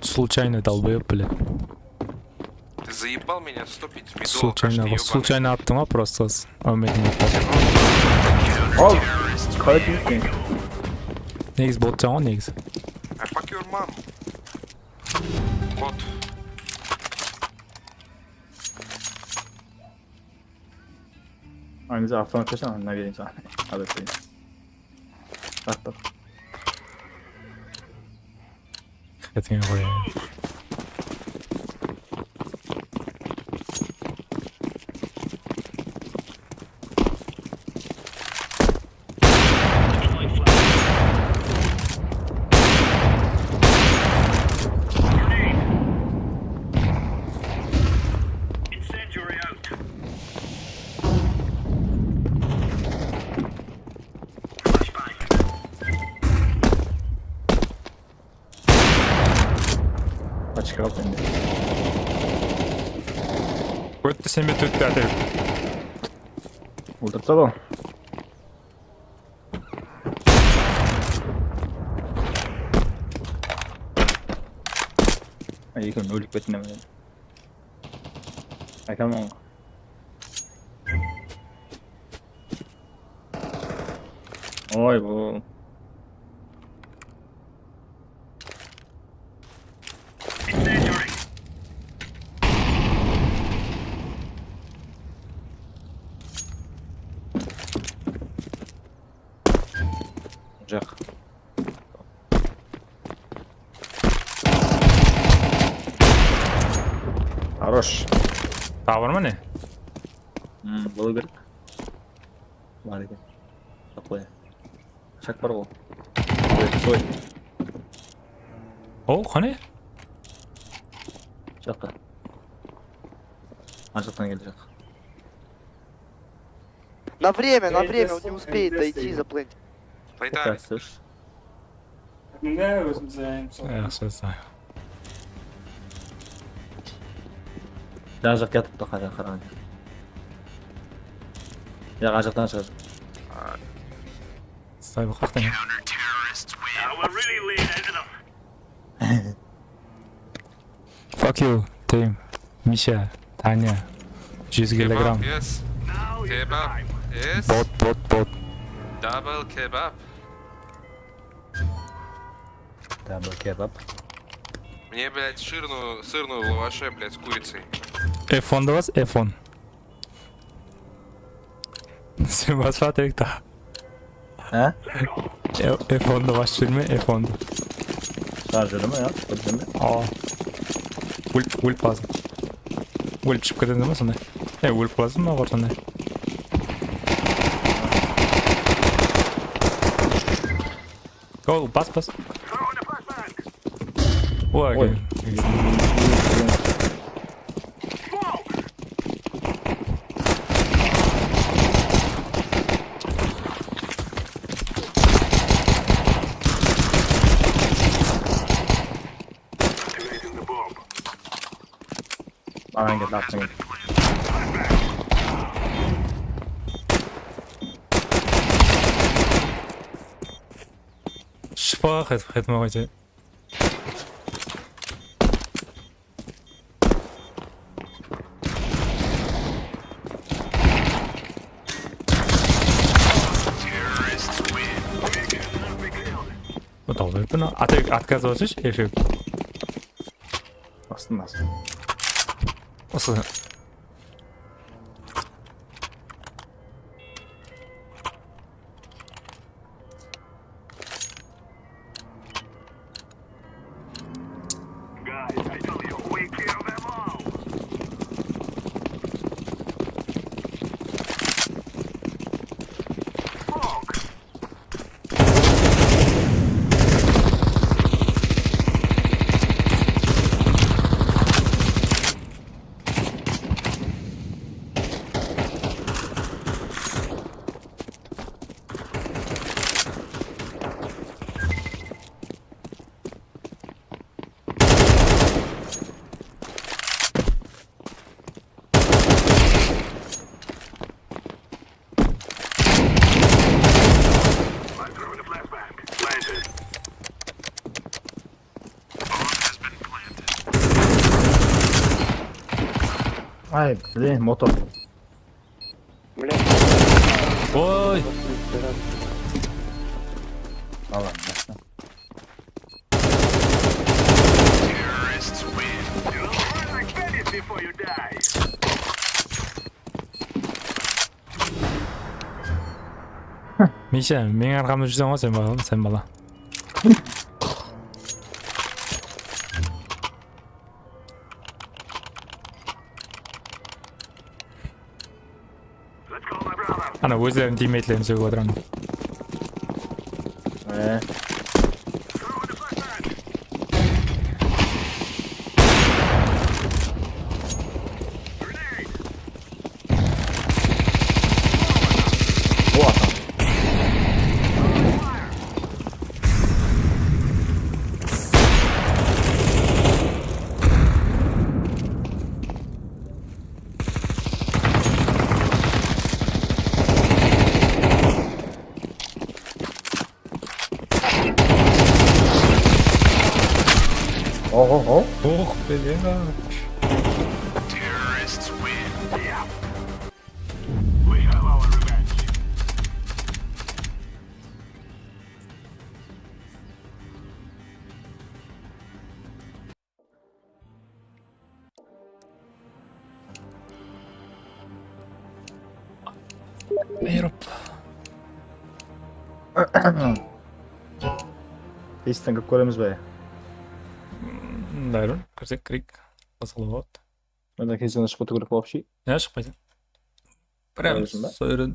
Случайно долбоёб, блядь. Ты заебал меня стопить медово, Случайно attım ha просто. Ölmedim. Al. Kayıt etmeyin. Негіз бот жаңа негіз. А fuck your mom. Вот. Aynı zamanda автомат açsana, ne vereyim sana. Hadi bakayım. Attım. Хэтіңе қояйын. Deploying flashbang. Grenade. Incendiary out. Flashbang. Açık al bende. Өтті сенбет өтті әтеп. Отырса да. Екеуін өліп кетті неме. Айтамын ғой. Ой бұл. Хорош. Tағы бар ма не? Болу керек. Бар екен. Қоя. Шак бар ғой. Сой. О, қане? Жаққа. Ар жақтан келді жақ. На время, он не успеет дойти заплыть. Лайтами. Кәсіш. Жақсы өтсі. Жақ жақ кетіп тұр қараған. Ар жақтан шығар. Стай бұл қақтан. Now we're really laying into them. Fuck you, Tim, Миша, Таня. 100 килограмм. Yes. Now is the Kebab. time. Yes. Бот. Double kebab. Дабл кебаб. Мне, блядь, сырную в лаваше, блядь, с курицей. F10'da bas, F10. Sen basma tek daha. He? F10'da baş sürme, F10'da. Şarjörü mü ya? Sıkıntı mı? Aa. Ulp lazım. Ulp çıkıp kadın değil mi sana? Ulp lazım mı var sana? Go, bas. Throw in the flashbang. Ой. Ой. Smoke. Activating the bomb. Bana gel, aklına gel. Şifa etme hoca. Добре, но а ты отказываешься, Эфи? Bastım. Nasıl? Guys, I tell you, we kill them all. Smoke. I'm throwing the flashbang. Planted. Bomb has been planted. Ay, блин, motor. Блядь, Ой! Allah'ım. Başla. Terrorists win. You'll learn like Venice before you die. Миша, менің арқамда жүрсің ғой сен бала. Let's call my brother. Ана өздерінің тиммейтлерін сөгіп отырамын. Throw in the flashbang. Grenade. Bu adam. Fire. Oh. Oh be ya. Terrorists win. Yeah. We have our revenge. Europe. Естен как koyarız be. Дайрон, көрсек крик. Басылып от. Мында кезген шығып отыру керек вообще. шықпайсың. Прям Өзің ба? сол жерден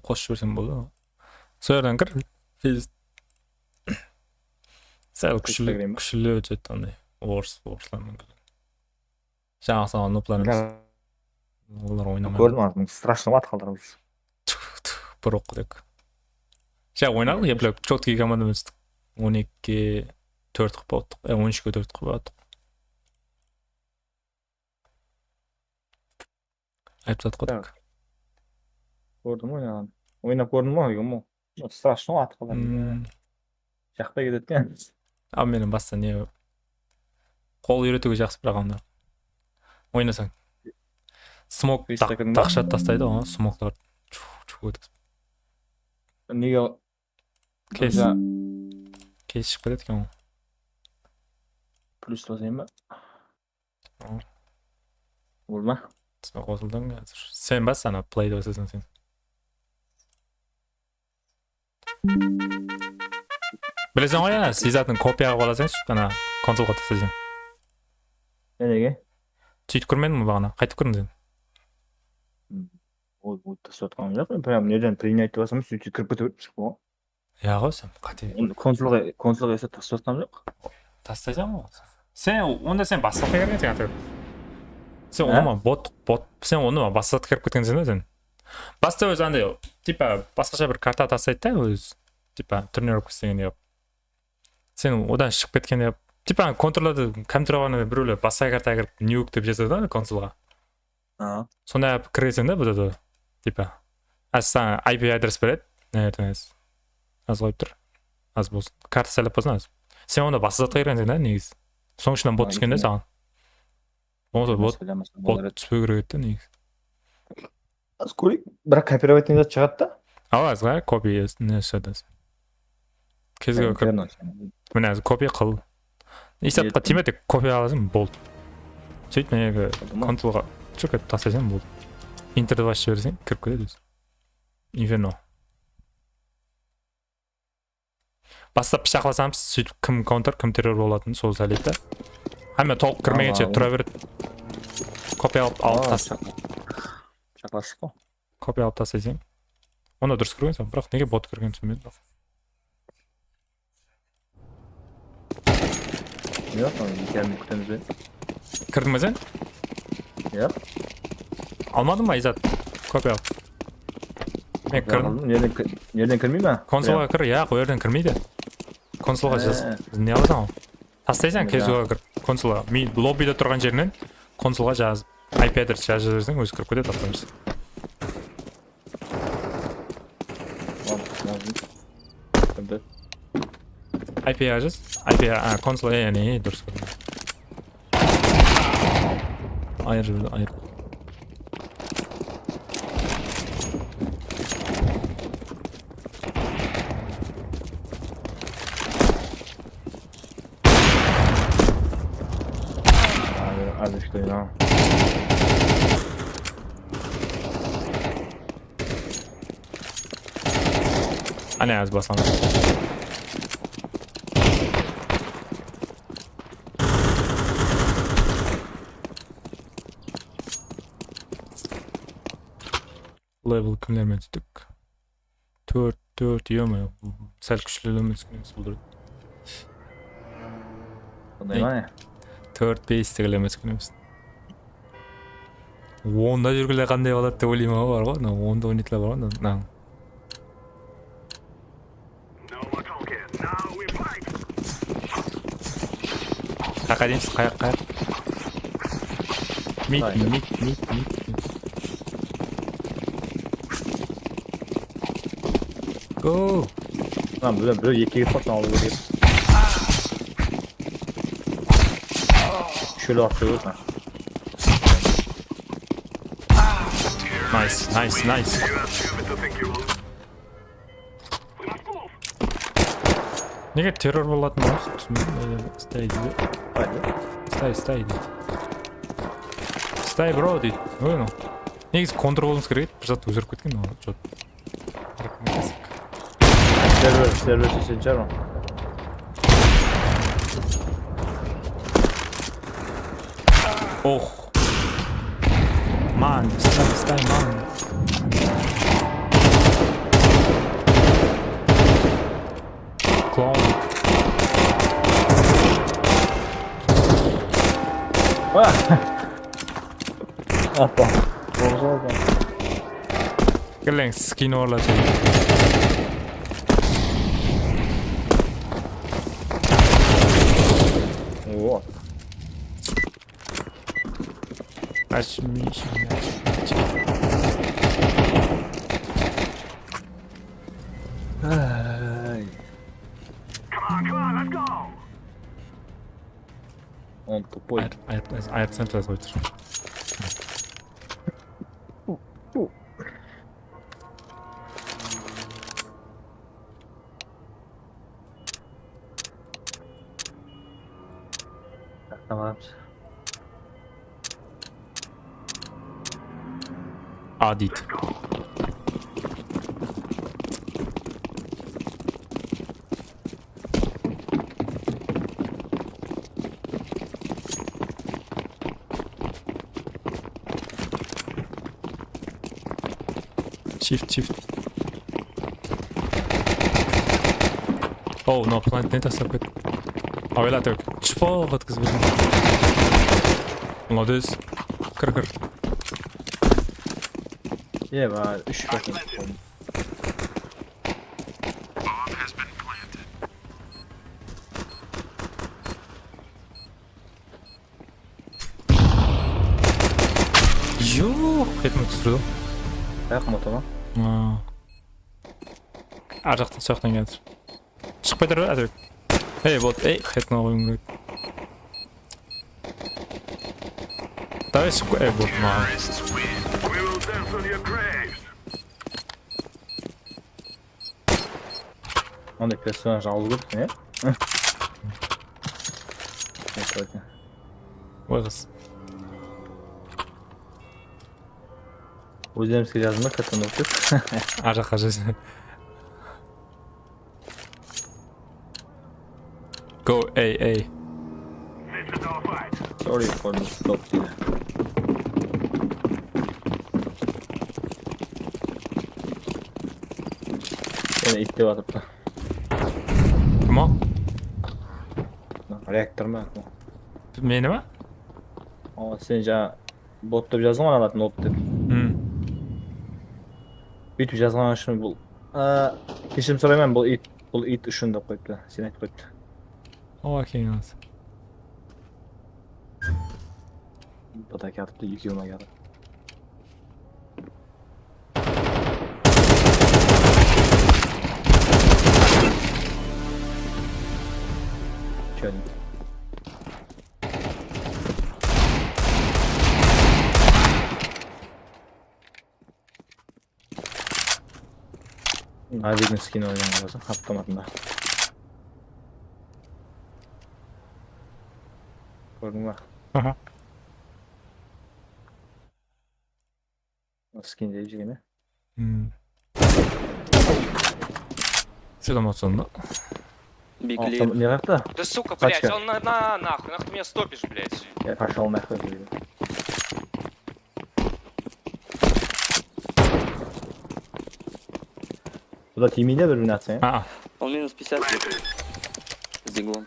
қосып жіберсем болды. Сол жерден кір. Физ. Сәл күшілі өтеді андай. Орыслармен. Жаңағы саған нупларымыз. Олар ойнамайды. Көрдім артын. Страшно ат қалдырып. Бір оқы дек. Жаңа ойнадық, еплік четкий командамыз 12-ке 4 қып болдық. 13-ке 4 қып болдық. Айыптат қодық. Көрдім ойнаған. Ойнап көрдім ғой, страшно ат қалдырып. Жақпай кететкен. Ал менің баста не қол үйретуге жақсы бірақ анда. Ойнасаң. Смок тақшат тастайды ғой, смоктар. Неге Кейс шығып кетеді екен ғой. плюс басайын ба? Ау. Ол ма? Қосылдың қазір. Сен бас ана плейді басасың сен. Білесің ғой ана сизатын копияға қаласаң сөйтіп ана консолға тастайсың. Неге? Сөйтіп көрмедің бе бағана? Қайтып көрдің сен? Ой, тастап отқан жоқ. Прям неден принять деп басамын, сөйтіп кіріп кетіп шығып ғой. Я ғой сен қате. Консолға есе тастап отқан жоқ. Тастайсың ғой. Онда сен бассатқа кірген сен. Сен оны бот, сен оны бассатқа кіріп кеткен сен сен. Баста өз андай, типа басқаша бір карта тастайды да өз, типа тренировка істеген деп. Сен одан шығып кеткен деп. Типа контролды компьютерға біреулер басқа картаға кіріп нюк деп жазады да консолға. Сонда кіресің да бұда типа саған IP адрес береді. Аз қойып тұр. Аз болсын. Карта сайлап болсын аз. Сен онда басқа затқа кіргенсің да негізі. Соның ішінен бот түскен де саған. Бот түспеу керек еді негізі. Аз көрейік. Бірақ копировать не шығады да? Аз ғар копия не шығады. Кезге кіріп. Міне аз копия қыл. Исатқа тимеді копия аласың болды. Сөйтіп менегі консолға чөкет тастайсың болды. Интерді басып жіберсең кіріп кетеді өзі. Инферно. Бастап пышақласамыз, сөйтіп кім контр, кім террор болатынын сол сәлейді. Әме толық кірмегенше тұра береді. Копия алып тастайсың. Пышақласық қой. Копия алып тастайсың. Оны дұрыс кіргенсің, бірақ неге бот кірген түсінбедім. Жоқ, екерін күтеміз бе? Кірдің бе сен? Жоқ. Алмадың ба Изат? Копия алып. Мен кірдім. Нерден кірмей ма? Консолға кір, ол жерден кірмейді. Консолға жаз. Не аласың ғой? Тастайсың кезуға кір. Консолға. Мен лоббиде тұрған жерінен консолға жаз. IP адрес жазып жіберсең өзі кіріп кетеді автоматически. IP жаз. IP консол не дұрыс көрдім. Айыр жіберді, айыр. Аз что я. Ане аз басам. Level кімдермен түстік? 4 ема. Сәл күшіліліміз күнеміз бұлдырды. Қандай ма не? 4-5 тегілеміз күнеміз. 10-да жүргілі қандай болады деп ойлаймын бар ғой. 10-да ойнетілі бар ғой. Қайқа дейміз, қайық. Мит. Go! Біреу екеге фотон алу керек. Шөлі артты өз ма? Nice. Неге террор болатын болсын? Стай дейді. Стай бро дейді. Ойын ол. Негізі контр болыңыз керек еді, бір затты өзіріп кеткен ол. Server sesini çağırma. Oh. Man, sтай, man. Клоун. Апа. Болжалды. Келең скин орлачы. О. Ай. Come on, let's go. Он тупой. Аят центр отводит. Tamam. Adit. Shift. Oh no, plant не тастап. Авелатор. Чпо вътказ бе. Молодец. Кыр. Ева, 3 bakın. Жоқ, кетіп түсірді. Аяқ мотома. Ар жақтан сояқтан келатыр. Шықпай тұр әдірек. Вот, хетна қойым керек. Давай шықпай, вот, маған. We will dance on your graves. Onday personaj aldı gördün ya. Ой, қыз. O'zimizga yazma kattan o'tib. Ар жаққа жазды. Go, A. This is our fight. Sorry for the stop diye. Yine itti atıp da. Кім ол? Reaktör mü? Мені ма? Ama sen жаңа bot деп жазған ғой алатын op деп. Бүйтіп жазған үшін бұл кешірім сұраймын, бұл ит үшін деп қойыпты. Сен айтып қойыпты. О, кейін алды. Бұтаки атыпты, екеуіме келді. Чөйін. Авид'in skin'i oynayan lazım. Автоматында. Gördün mü? Aha. Skin diyeceğini. Сюда сонда. Автомат не как-то? Да сука, блядь, Пачка. он нахуй ты меня стопишь, блядь. Я пошел нахуй. Burada team'iyle birbirine atsın ya. А, Он минус 50 с диглом.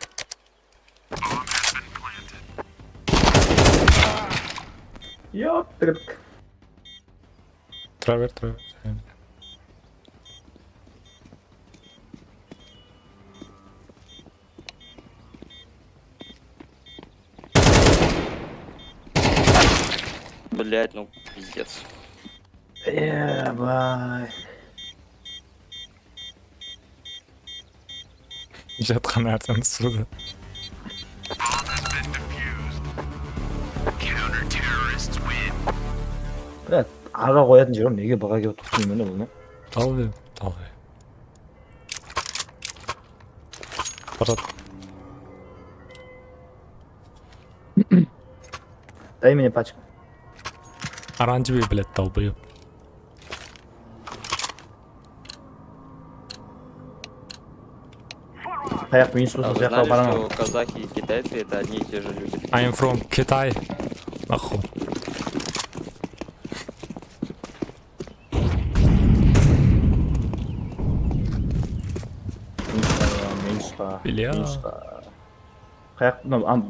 Yaptırdık. Травер. Блять, ну пиздец. Бай. Жатқан әрсен түсірді. Блядь, аға қоятын жерім неге баға келіп тұрсын мені бұл не? Талбай. Барат. Дай мне пачку. Оранжевый, блядь, долбоёб. Аяқ минус А болса вы жаққа знали, барамын. что казахи и китайцы это одни и те же люди? I am from Китай. Нахуй. Минусқа. Бля. Минусқа. Қаяқ,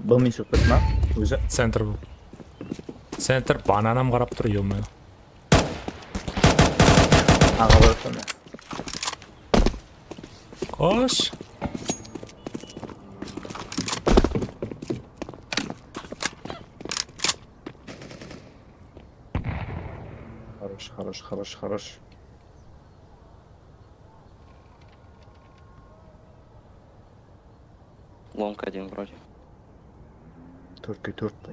бұл минус өтпеді ма? Өзі. Центр бұл. Центр бананам қарап тұр, ё-моё. Аға бар өтті. Қош. Хорош. Лонг один вроде. Төртке төрт па.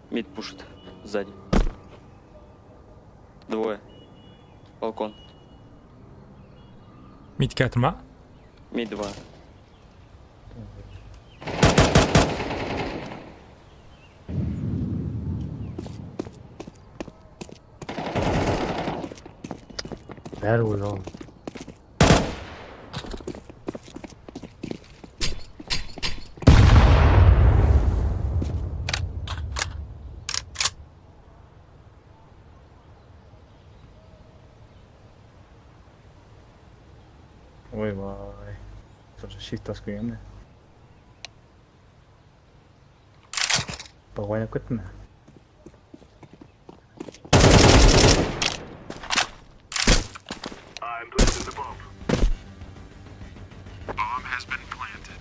Мид пушит. Сзади. Двое. Балкон. Мидке атырма. Мид 2. Бәрі ойлау. Ойбай. Тоже shift тасып келген. Баг ойнап кеттім бе? I'm placing the bomb. Bomb has been planted.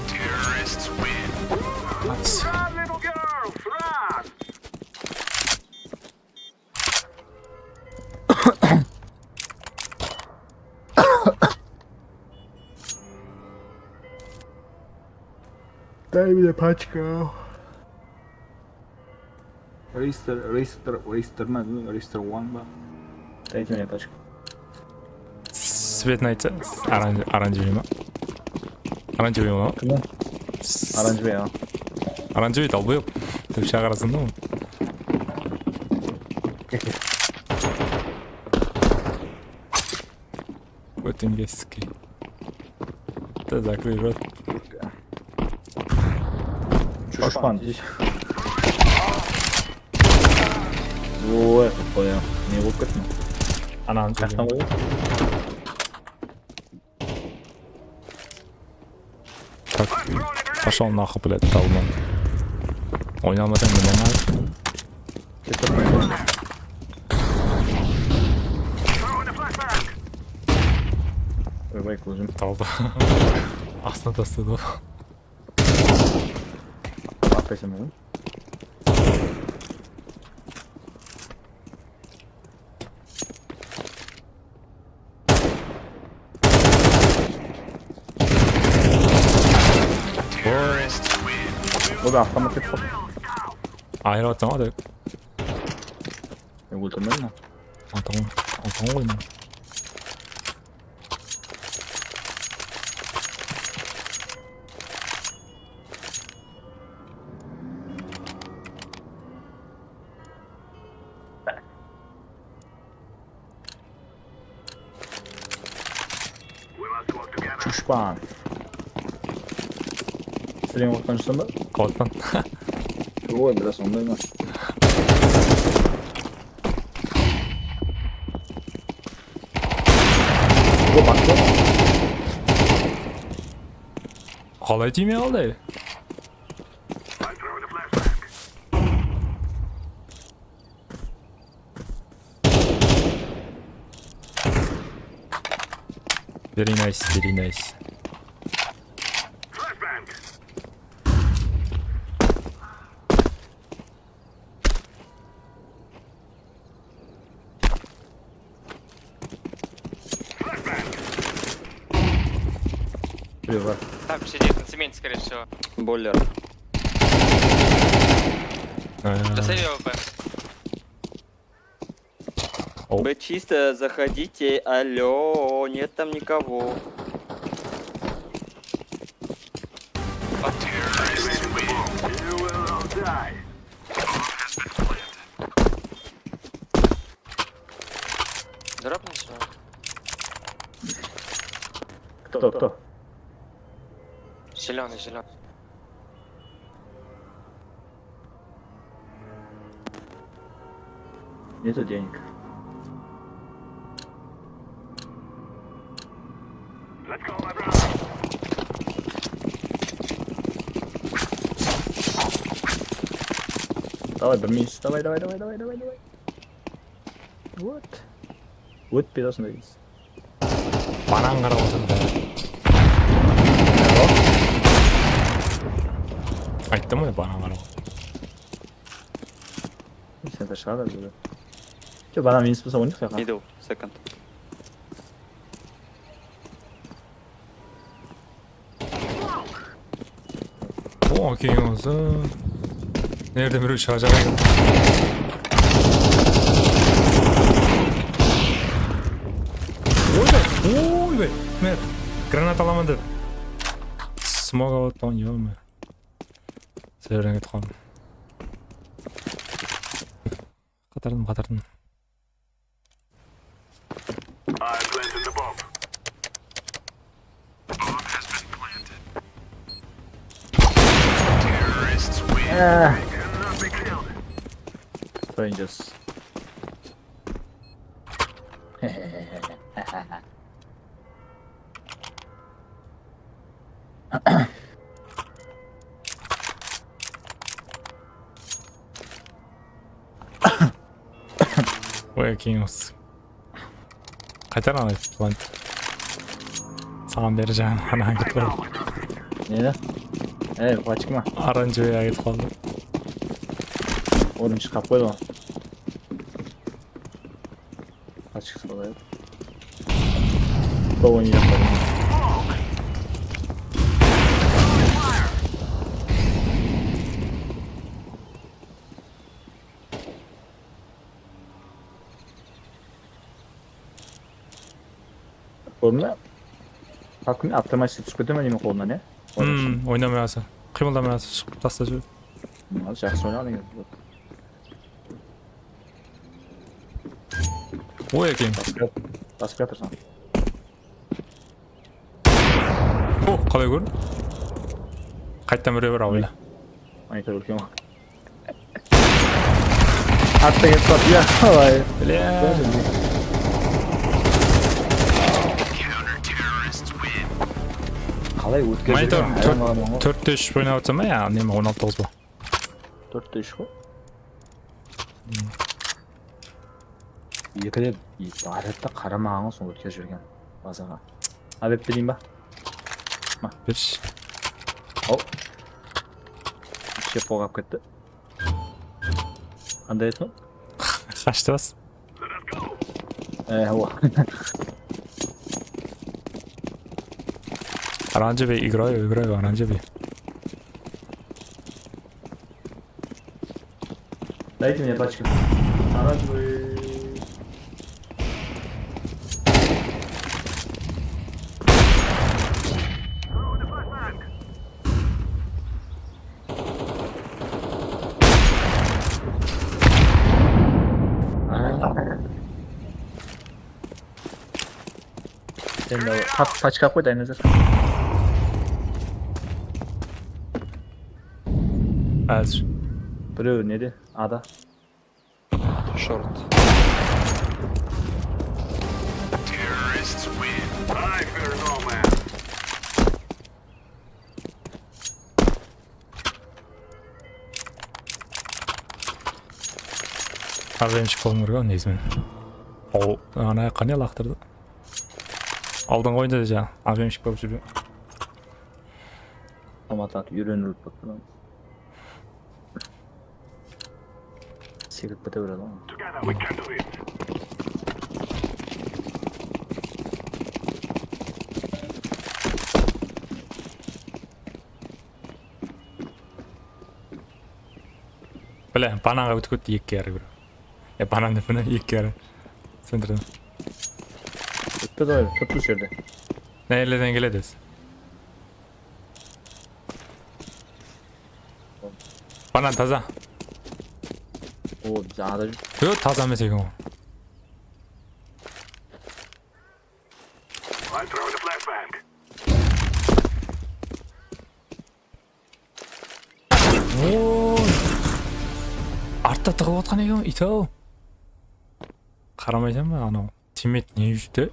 Terrorists win. Run, little girls, run! Дай мне пачку. Рейстер ма? Рейстер 1 ба? Дайте мне пачку. Свет найти. Оранжевый ма? Оранжевый ма? Кім? Оранжевый, а? Оранжевый долбоёб. Ты вообще қарасың да? Өтінгескі. Ты закрой рот. Шушпан здесь. Ой, какое. Не выпутно. Анан Как там жүрген. Так, пошел нахуй, блядь, долбан. Ойнамасаң менен ал. Throwing a flashbang! Ойбай, көзім. Талды. Астына тастады ғой. Атайсың ба? Бұл да автомат ет қой. Айырып атсың ғой, деп. Мен өлтірмеймін ма? Алтын ғой мен. We must work together. Шушпан. Сірен отқан жүрсің ба? Қауаттан. Ой, біраз ондай ма? О, бақты. Қалай тимей қалды? I'm throwing a flashbang. Very nice, very nice. Flashbang! Привет. Там сидит на цементе, скорее всего. Бойлер. Засади его, Б. Б чисто, заходите. Алло, нет там никого. You will all die. Дропнись. Кто? Зеленый. Нету денег. Let's go, my brother. Давай, бомбись. Давай. Вот пидорсың дейсіз. Банан қарап отырды. Айттым ғой банан қарап. Сен де шығады өзі. Че, банан минус болса ойнайық жаққа. Middle, second. О, кейін осы. Nereden biri uçacak? Ой, бе. Мер. Гранат аламын деп. Смог алып ё-мо. Сөреңе тұқам. Қатырдым. I planted the bomb. Terrorists win. Cannot be killed. Rangers. Ой, кинулся. Хотя рано план. Саған бері жағын анаған кетіп қалды. Не? Пачка ма? Оранжевый кетіп қалды. Орын шығап қойды ғой. Пачка салайық. Кто ойнай жақта? Қолымда? Қалқымен автоматически түсіп кете ме немен қолына, не? Ойнамай алса. Қимылдамай алса шығып таста жүр. Жақсы ойнаған екен. Ой, екен. Басып жатырсың. О, қалай көрдің? Қайттан біреу бар ауылда. Монитор үлкен ғой. Атты кетіп қалды, я қалай. Қалай өткізді? Монитор 4-3 ойнап отырсам ба, я неме 16-9 ба? 4-3 ғой. Екіде аретті қарамағын соң өткізіп жүрген базаға. Абеп білейін ба? Берші. Ау. Шеп қолғап кетті. Қандай етін? Қашты бас. О. Оранжевый играю, оранжевый. Дайте мне пачку. Оранжевый. Sen de пачка қой дайназар. Әзір. Біреу неде? Ада. Short. Terrorists win. I fear no man. Ағайыншы қолым көрген негізімен. Ол ана қане лақтырды. Алдыңғы ойында да жаңа ағайыншы болып жүрген. Алматы үйреніліп бақтырам. Секіріп кете береді ғой. Together we can do it. Бля, бананға өтіп кетті 2 кері бір. Банан деп 2 кері. Центрден. Өтпеді ғой, тұтты жерде. Нәйледен келеді. Банан таза. О, жаңада жүр. Ё, таза емес екен ғой. I throw the flashbang. Ой. Артта тығып отқан екен, ит-ау. Qaramaysanmi anavi teammate ne yuribdi?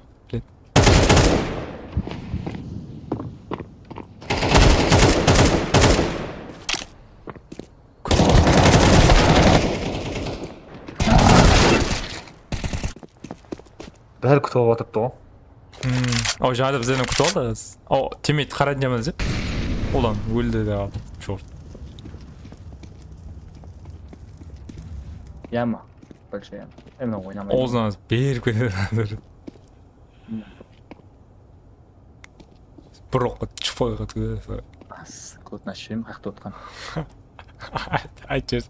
Bari kutib o'tiribdi. O joyda bizdan kutib oldi. O teammate qarayapmiz deb. Ulan o'ldi deb. Short. Yama. Большая. Emin o'ynamaydi. O'zdan berib ketadi. Bir o'qqa chiqib qo'yadi. Qatnashim haqda o'tgan. Aytasiz.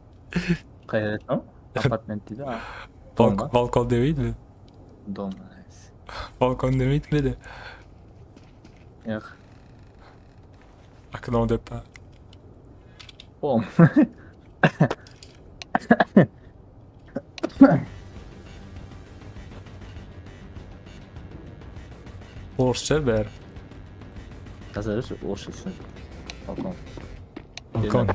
Qayerda? Apartment deydi. Balkon demaydi. Dom. Balkon demaydi. Yo'q. Окно deb. Bom. Porsche ber. Tasarruf o'shisin. Balkon. Balkon.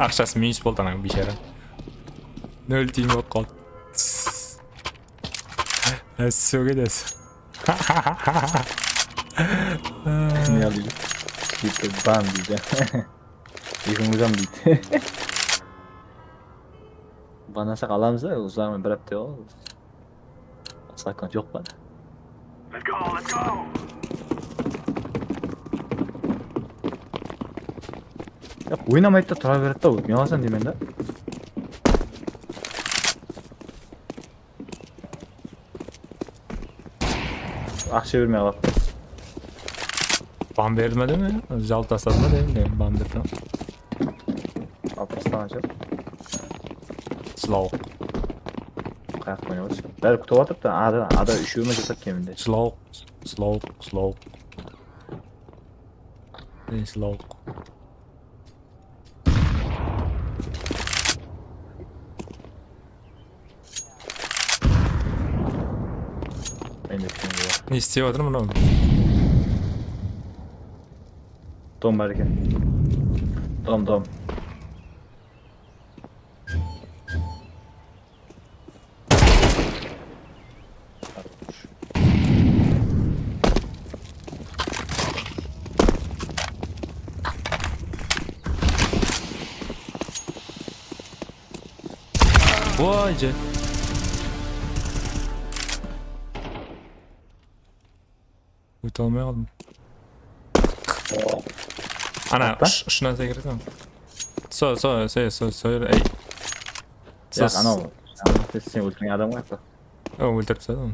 Ақшасы минус болды ана бейшара. 0 тиын болып қалды. Сөйгедес. Ne alayım? Gitti bam diyeceğim. Yıkılmayacağım deydi. Bana sak alamızda o zaman bir hafta o. Sakın yok bana. Let's go, let's go. Ya oynamayıp da tura verip de uyutmuyor sen diyeyim de. Akşa vermeye bak. Bam vermedi mi? Jal tasadma değil mi? Bam dedim. Alpaslan açıp. Slow. Kayak oynuyoruz. Belki kutu atıp da ada üşüğüme cesak keminde. Slow. Ne slow? Ben de düşünüyorum. Ne istiyordur mu lan? Dom belki. Dom. Vay ce. Uyutalmaya aldım. Ana şuna tekrar. Söyle. Ey. Ya ana o. Sen ultimate adam var da. O öldürtse de onu.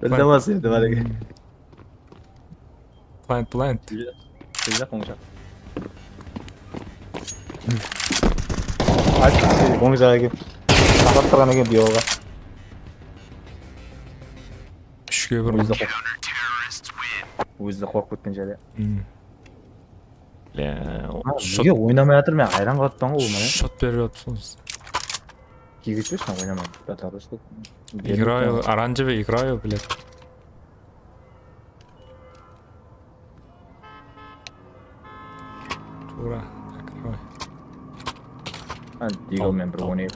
Ben de bahsediyorum var ya. Plant. Güzel konuşalım. Hadi konuşalım. Sakat kalan gibi diyor ola. Şükür bir oldu. Bu yüzden korkutun cale. Ya, Niye oynamaya mı? Hayran kattın olma ya. Shot veriyorsunuz. Gigitiyorsan oynamam. Batarız. Играю, оранжевый играю, блядь. Тура, закрой. Дигл мембр у них.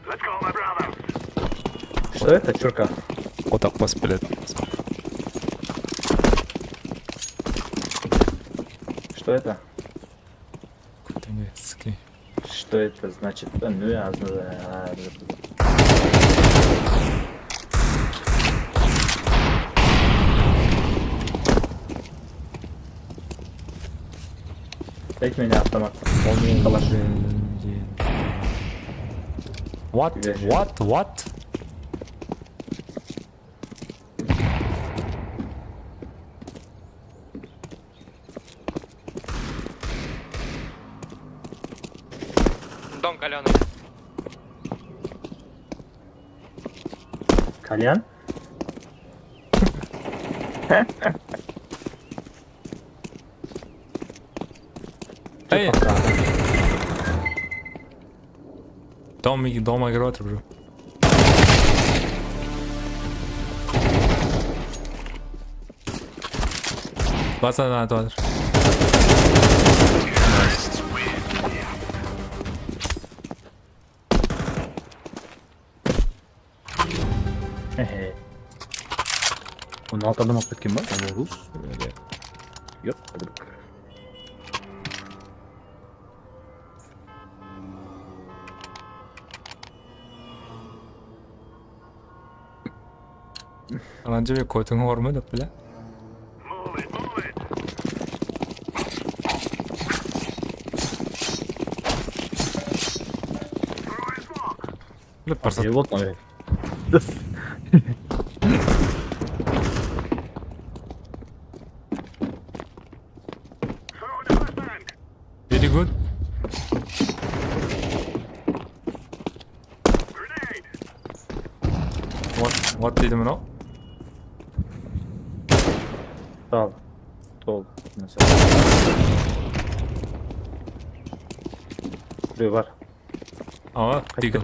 Let's go, my brother. Что это, чурка? Вот так пас, блядь. Что это? Какой-то немецкий. Что это значит? Ну я знаю. Tek beni atlamak. Olmayan kalaş. What? Дом каленый. Kalyan? Эй! Дом играет, бро. Басадан атып жатыр. Хе-хе. 16 adam alıp ketken var. Ama Rus. Yok. Hadi bak. Анан жебе көтүң ормо деп биле. Move it, move it. Throwing smoke. Bilip барса. Ne oldu lan? Throwing the flashbang. Very good. Grenade. What dedi мынау? Sağ Sol. Mesela. Buraya var. Aa, Deagle.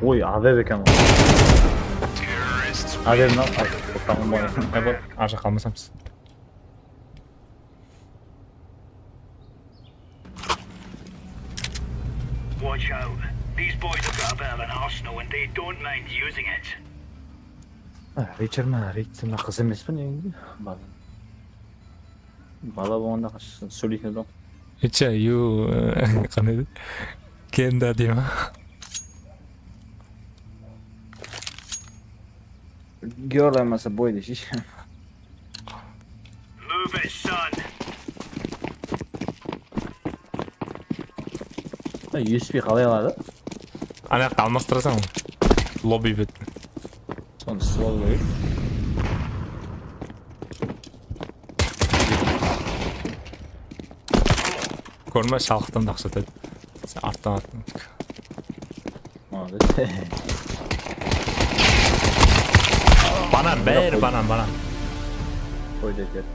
Oy AVV kan. AVV lan. Tamam bana. Evet, aşağı kalmasamız. Watch out. These boys have got a bit of an arsenal and they don't mind using it. Richard'ın kız emes mi neydi? Bala bu anda söyleyeyim. Hiç you kanıdı. Kendi değil mi? Göremezse boydu şiş. Move it, son. 100 қалай Ана алмастырасың ол. Лобби бет. Соны слол қойып. Көрме шалықтан да ақша өтеді. Сен арттан. Молодец. Банан, бәрі банан. Қойды екен.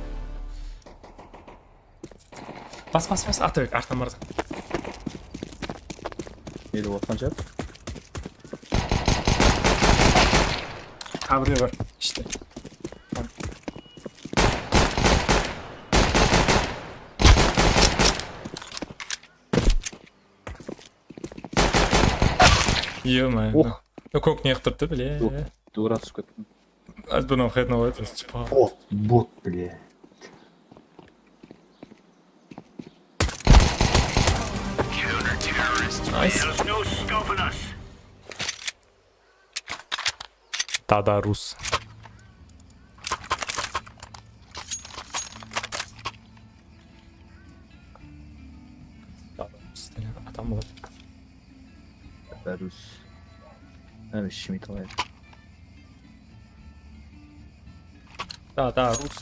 Бас, арта бек, арттан барда. Неді отқан жап? Қабірге бар, іште. Ё-моё. Ну көк не қытырды, біле. Дура түсіп кеттім. Аз бұны қайтына қойды, чыпа. Бот, бля. Найс. There's no stopping us. Тада рус. Атам болады. Бәрус. Әмі шимит алайын. Тада рус.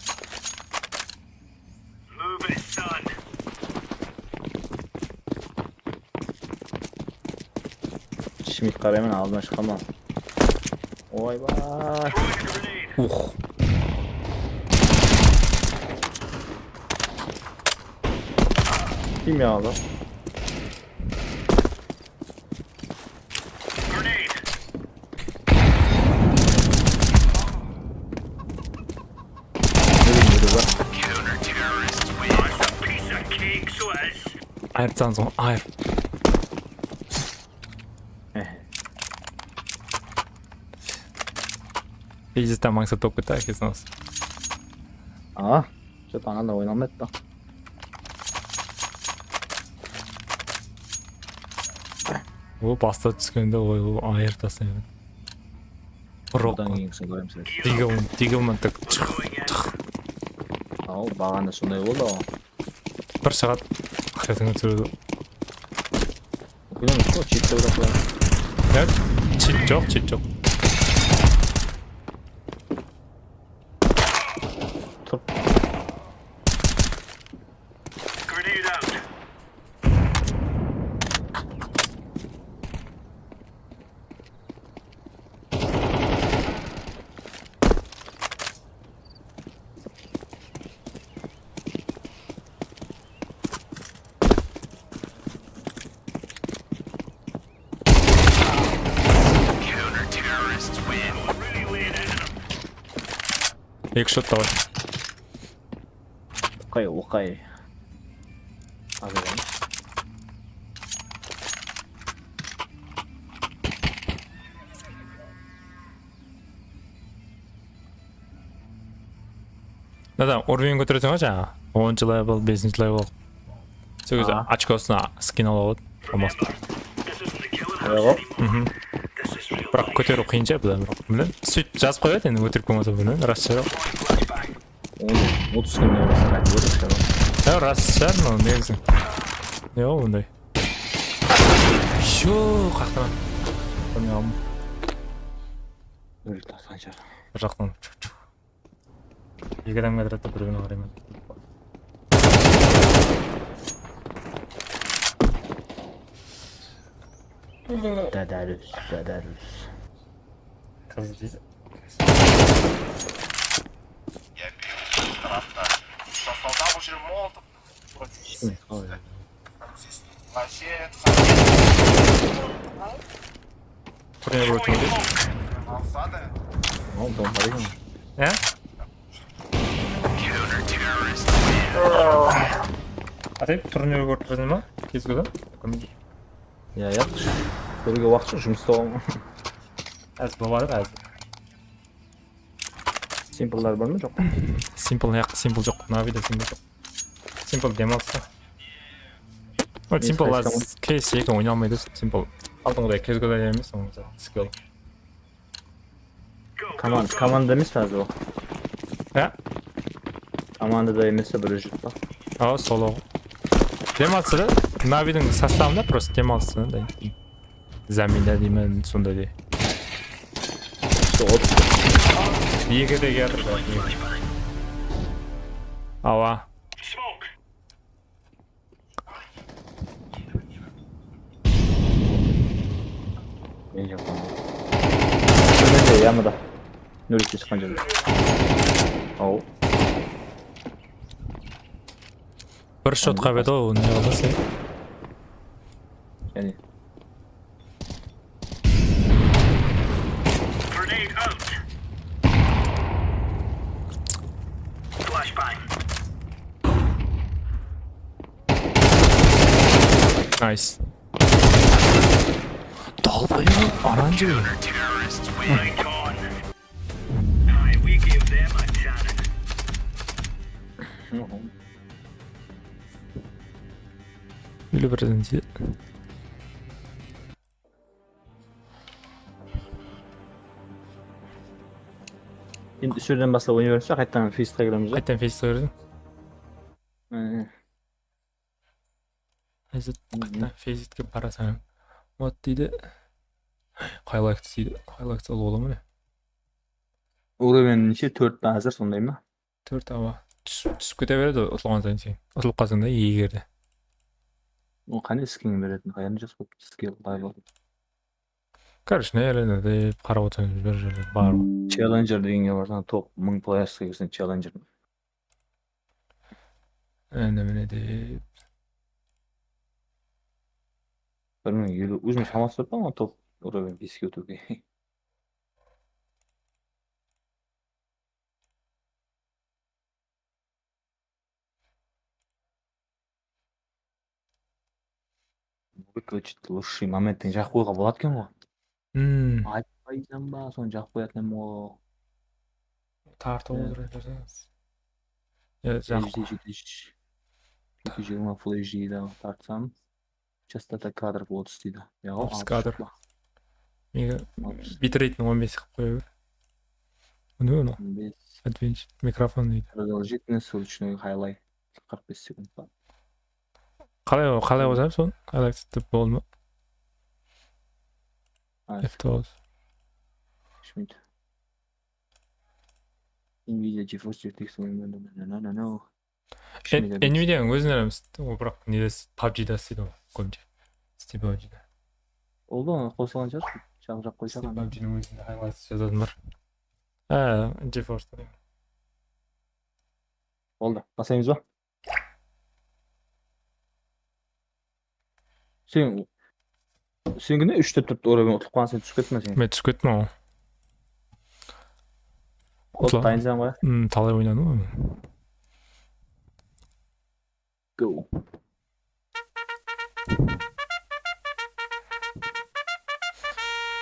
Move it, son. Шимит қараймын алдына шықама. Ойбай. Throwing a grenade. Ух. Kim aldı? Grenade. That's a piece of cake, so it is. Ayırtsan sonra ayır. İyice tamam kısa top biter kesin olsun. Aa, şu tane de oynamadı da. Bu pasta çıkınca o ayırtasın yani. Rock. Buradan yiyinsin göreyim siz. Deagle'man tık çık. Going in. Ау, бағаны сондай болды ғой. Bir saat hayatını sürdü. Okuyor musun? Çift olarak var. Ya çit çok. Top. Grenade out. Екі шот давай. Оқай. Азырын. Да, уровень көтересің ғой жаңа. 10 level, 5 level. Сол кезде очкосына скин алып алмасын. Бірақ көтеру қиынша бұдан бірақ. Білем, сөйтіп жазып қояды енді өтірік болмаса білем, рас шығар. 30 күн болса, Рас шығар, но негізі. Не ол бұндай. Шоу, қақтан. Білмеймін. өлі тасқан шығар. Бір жақтан. Екі адамға тұрады бір-біріне қараймын. Дәдәріс. Қазір дейді. Я бью штрафта. Что солдат уже молотов. Вообще, Турнир өтіп өтеді. алсада. Ол бомбарин. Ә? Атайып турнир көріп ма? Кезгі да? Я көруге уақытша жұмыста болмын. Әз болады, әз. Симпылдар бар ма жоқ? Simple жоқ. Навида Simple жоқ. Simple демалыста. Ол Simple аз кейс екі ойна алмайды. Simple алдыңғыдай кезгідай емес, оның skill. Команда емес пе әзір ол? Ә? Командада емес бір жүріп па? Соло. Демалысы да, Навидің составында просто демалысы да. Заминда деймін, сонда де. Екі де келдір да. Ауа. Мен жоқпын. Шынында ямада. Нөлікке шыққан жерде. Ау. Бір шот қабеді ол, не қаласы? Және. Grenade out. Flashbang. Nice. Долбоёб, оранжевый. Right on. Aye, we give them a chance. Или бірден дейді. Енді үш жерден бастап ойнай береміз, қайттан фейсқа кіреміз. Қайттан фейсті көрдің? Қайттан фейсітке барасың. Вот дейді. Highlights дейді. Highlights ол ола ма не? Уровень неше 4 әзір сондай ма? 4 ауа. Түсіп кете береді ұтылған сайын сен. Ұтылып қалсаң да егерде. Ол қане скин беретін, қайын жас болып скилл лайбал. Короче, нәйелені деп қарап отырсаңыз бір жерде бар ғой. Челленджер дегенге барсаң, топ 1000 плеерсқа келсең челленджер. Енді міне деп. 1050 өзіме шамасы бар ма топ уровень 5-ке өтуге? Выключить лучший моменттің жақ қойға болады екен ғой. Айтпайсам ба, соны жақ қоятын ем ғой. Тартып отырыңыз. HD 220 Full HD-да тартсам, частота кадр 30 дейді. 30 кадр. Битрейттің 15 қып қоя бер. Не оно? Advantage. Микрофон дейді. Продолжительность ручной хайлайт 45 секунд. Қалай қосамын соны? Highlights деп болды ма? F12. Шмит. Nvidia GeForce GTX ойынмен. Nvidia'ның өзіне әреміз. Ол бірақ неде PUBG-да істейді ол көбінше. Стив PUBG-да. Ол да қосылған шығар. Жақ қойса Стив PUBG-ның өзінде highlights жазатын бар. GeForce-да. Болды, басаймыз ба? Сен күні 3-4 уровень ұтылып қалған сен түсіп кеттің бе сен? Мен түсіп кеттім ол. От дайынсың ба? Талай ойнадым ғой. Go.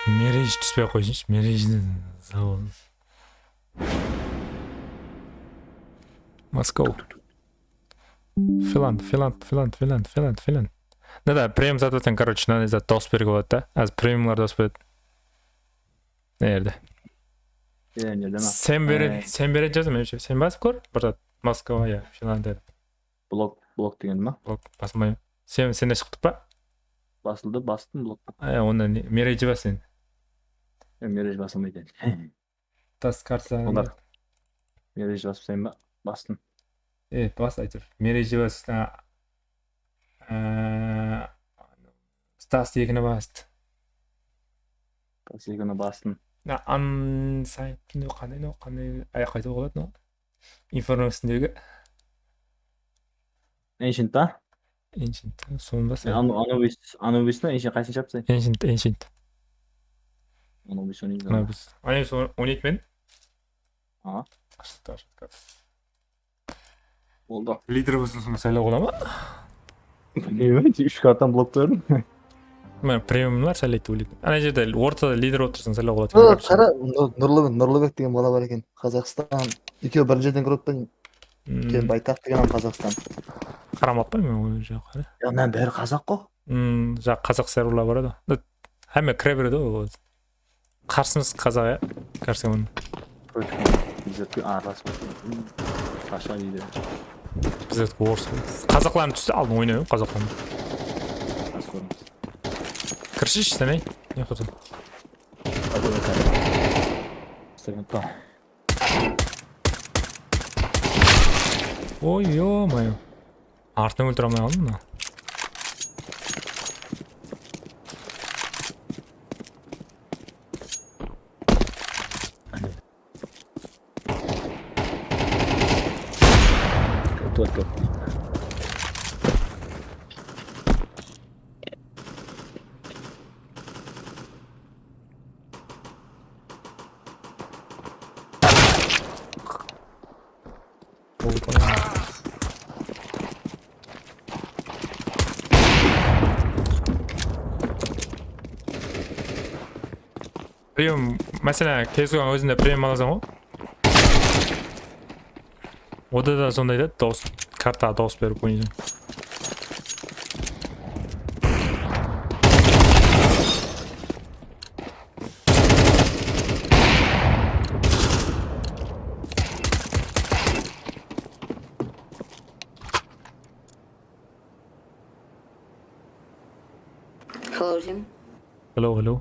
Мереж түспей ақ қойсыншы. Мережді завал. Москва. Финланд. Да, премиум зататын, короче, надо за дос беруге болады да. Аз премиумлар дос береді. Nerede? Sen vereceğiz mi? Sen basıp kor. Burada Moskova ya Finlandiya. Blok деген ма? Blok basmayı. Sen de çıktık ba? Basıldı, bastım blok. Ondan mereci var senin. Мереж басылмайды. Tas kartsa. Onlar. Мереж басып sayın ба? Bastım. Evet bas айтыр. Мерeci var. Stas екіні басты. Stas екіні bastım. Ан сайты қандай аяқ айтуға болады ма? Информациясындегі. Ancient та? Ancient. Соны бас. Anubis та Ancient қайсың шапсың? Ancient. Anubis 12. Anubis 12 мен? А. Oldu. Lider болсын сонда сайлау бола ма? Білмеймін, 3 карттан блок бердім. Мен премиумлар сайлайды ойлайды. Ана жерде ортада лидер отырсын сайлау болады. Қара, Нұрлыбек деген бала бар екен. Қазақстан. Екеуі бір жерден көріп кейін Байтақ деген Қазақстан. Қарамаппын мен ол жаққа. Мен бәрі қазақ қой. Жақ қазақ серверлар бар еді. Әмме кіре береді ғой. Қарсымыз қазақ я. Көрсем оны. Біздерді араласып Саша дейді. Біздерді орыс. Қазақларын түсті алдын ойнаймын қазақтарын. Кіршіш сәмей. Не құтын? Ой, ё-моё. Артын өлтіре алмай қалдым мына. Премиум, мәселен, кезген өзінде премиум аласың ғой. Ода да сондай да, дауыс, картаға дауыс беріп ойнайсың. Hello, Jim. Hello.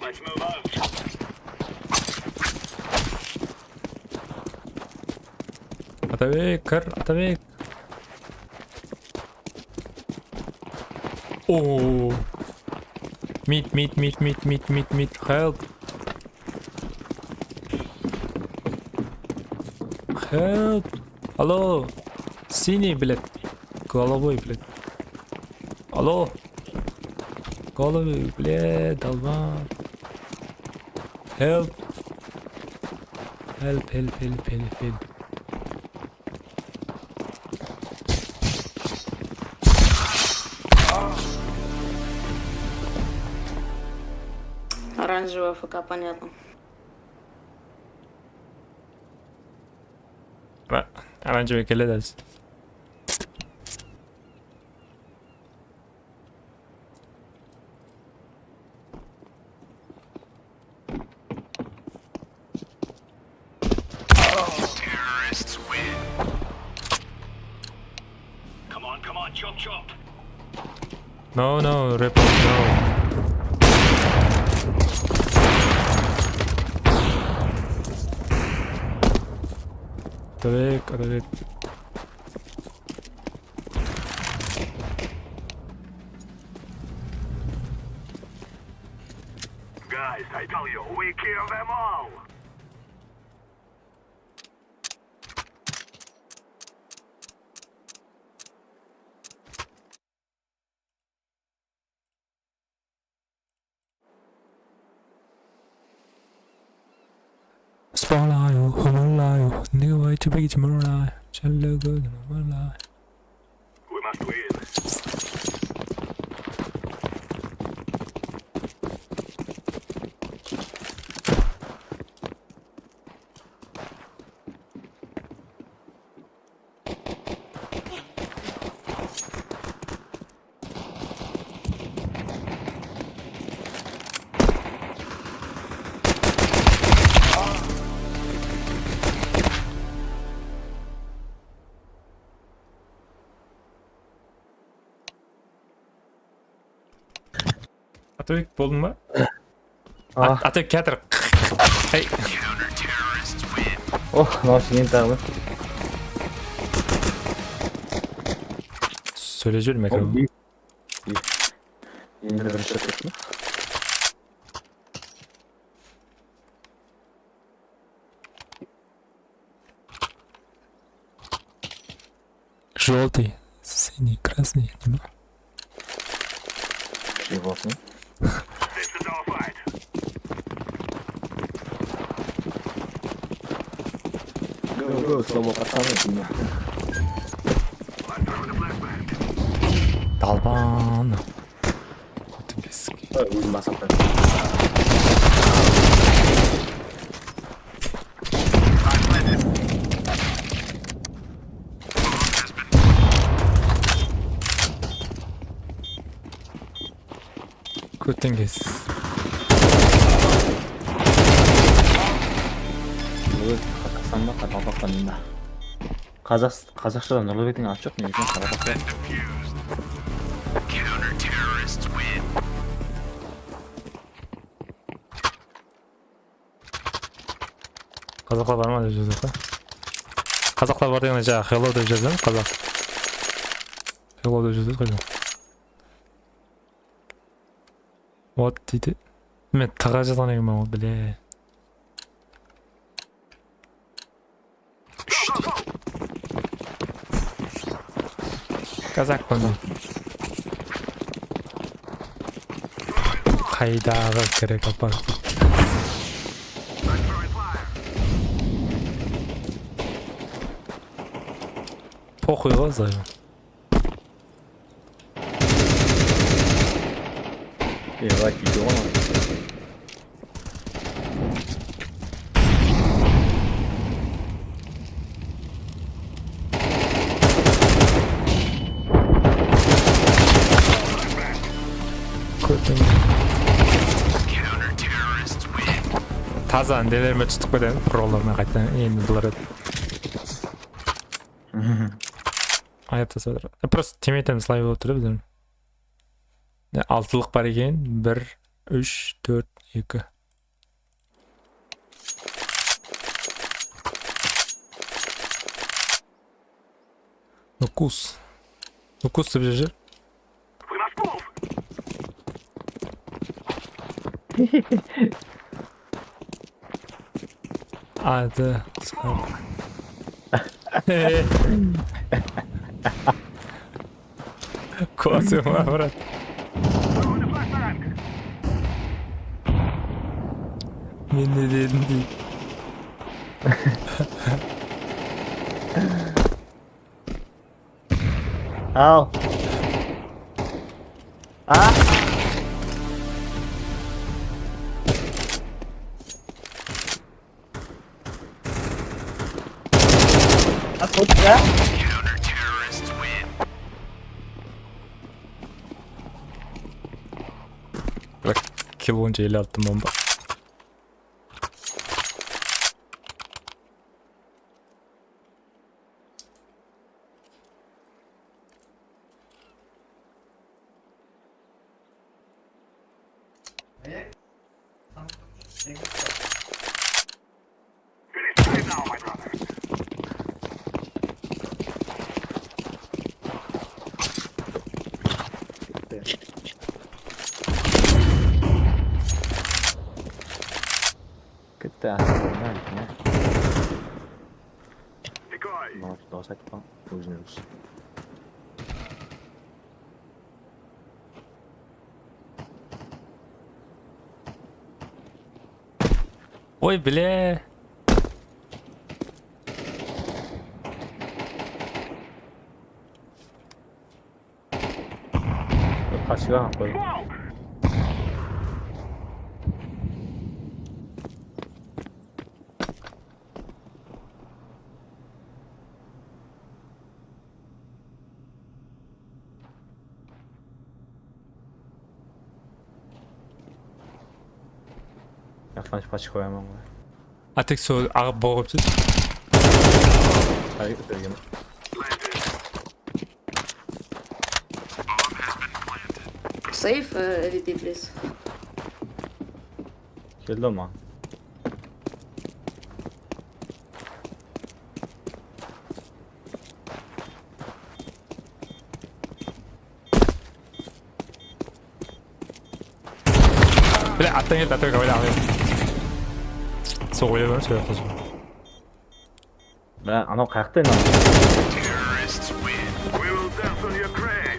Let's move out. Атабек, кір, Атабек. Ооо. Мид. Help. Алло. Синий, блядь. Головой, блядь. Алло. Головой, блядь, долбан. Help. Оранжевая ФК, понятно. Оранжевый келеді. Terrorists win. Come on, chop. No, report, no. Атабек. Guys, I tell you, we kill them all. 몰라요 몰라요 네가 왜 주백이지 몰라요 잘르고 몰라요. We must win. Atabek buldun mu? Ah. Atabek getir. Hey. Oh, nasıl yeni tane? Söyleyeceğim Oh, ekranı. iyi. Yeni bir şey yapıyorsun. Желтый, синий, красный. Şey olsun. This is our fight. Yok, sabah atamıyorsun ya. I'm throwing a flashbang. Dalban. Kötü keski. Uyumaz hatta. Kötü kes. Қазақстанға Қарақалпақстанында. Қазақстан Нұрлыбектің аты жоқ негізінен Қарақалпақта. Counter-terrorists win. Қазақlar бар ма деп жазады да. Қазақтар бар дегенде жаңағы hello деп жазамын қазақ. Hello деп жазады ғой. Вот дейді. Мен таға жазған екенмін ол біле. Қазақпын. Қайдағы керек апа. Похуй ғой зайым. Ебать, видео ма? Таза нелеріме түстік қойдайын, проларына қайтан енді бұлар еді. Аяп тасадыр. Просто тимейтім слай болып тұрды біздің. Алтылық бар екен. 1, 3, 4, 2. Нукус. Нукус деп жүр. We must move. Ады. Косыма, брат. Throwing a flashbang. Мен не дедім дейді. Ал. А? Тут, да? Counter-terrorists win. Bak kill olunca eli attım bomba. Finish time now, my brother. Кітті асырында не? Decoy. Дауыс айтқан өзіне өз. Ой, бля. Karşıya bak koy. Yaklaşık açık koyamam. Atek so ағып боғыпсыз. Hayır, söyleyeyim. Safe, VP, please. Geldi ama. Bile attın geldi attın kavayla ağıyor. Soğuya böyle söyle kızım. Ben ana kayakta inan. Terrorists win. We will deafen your craves.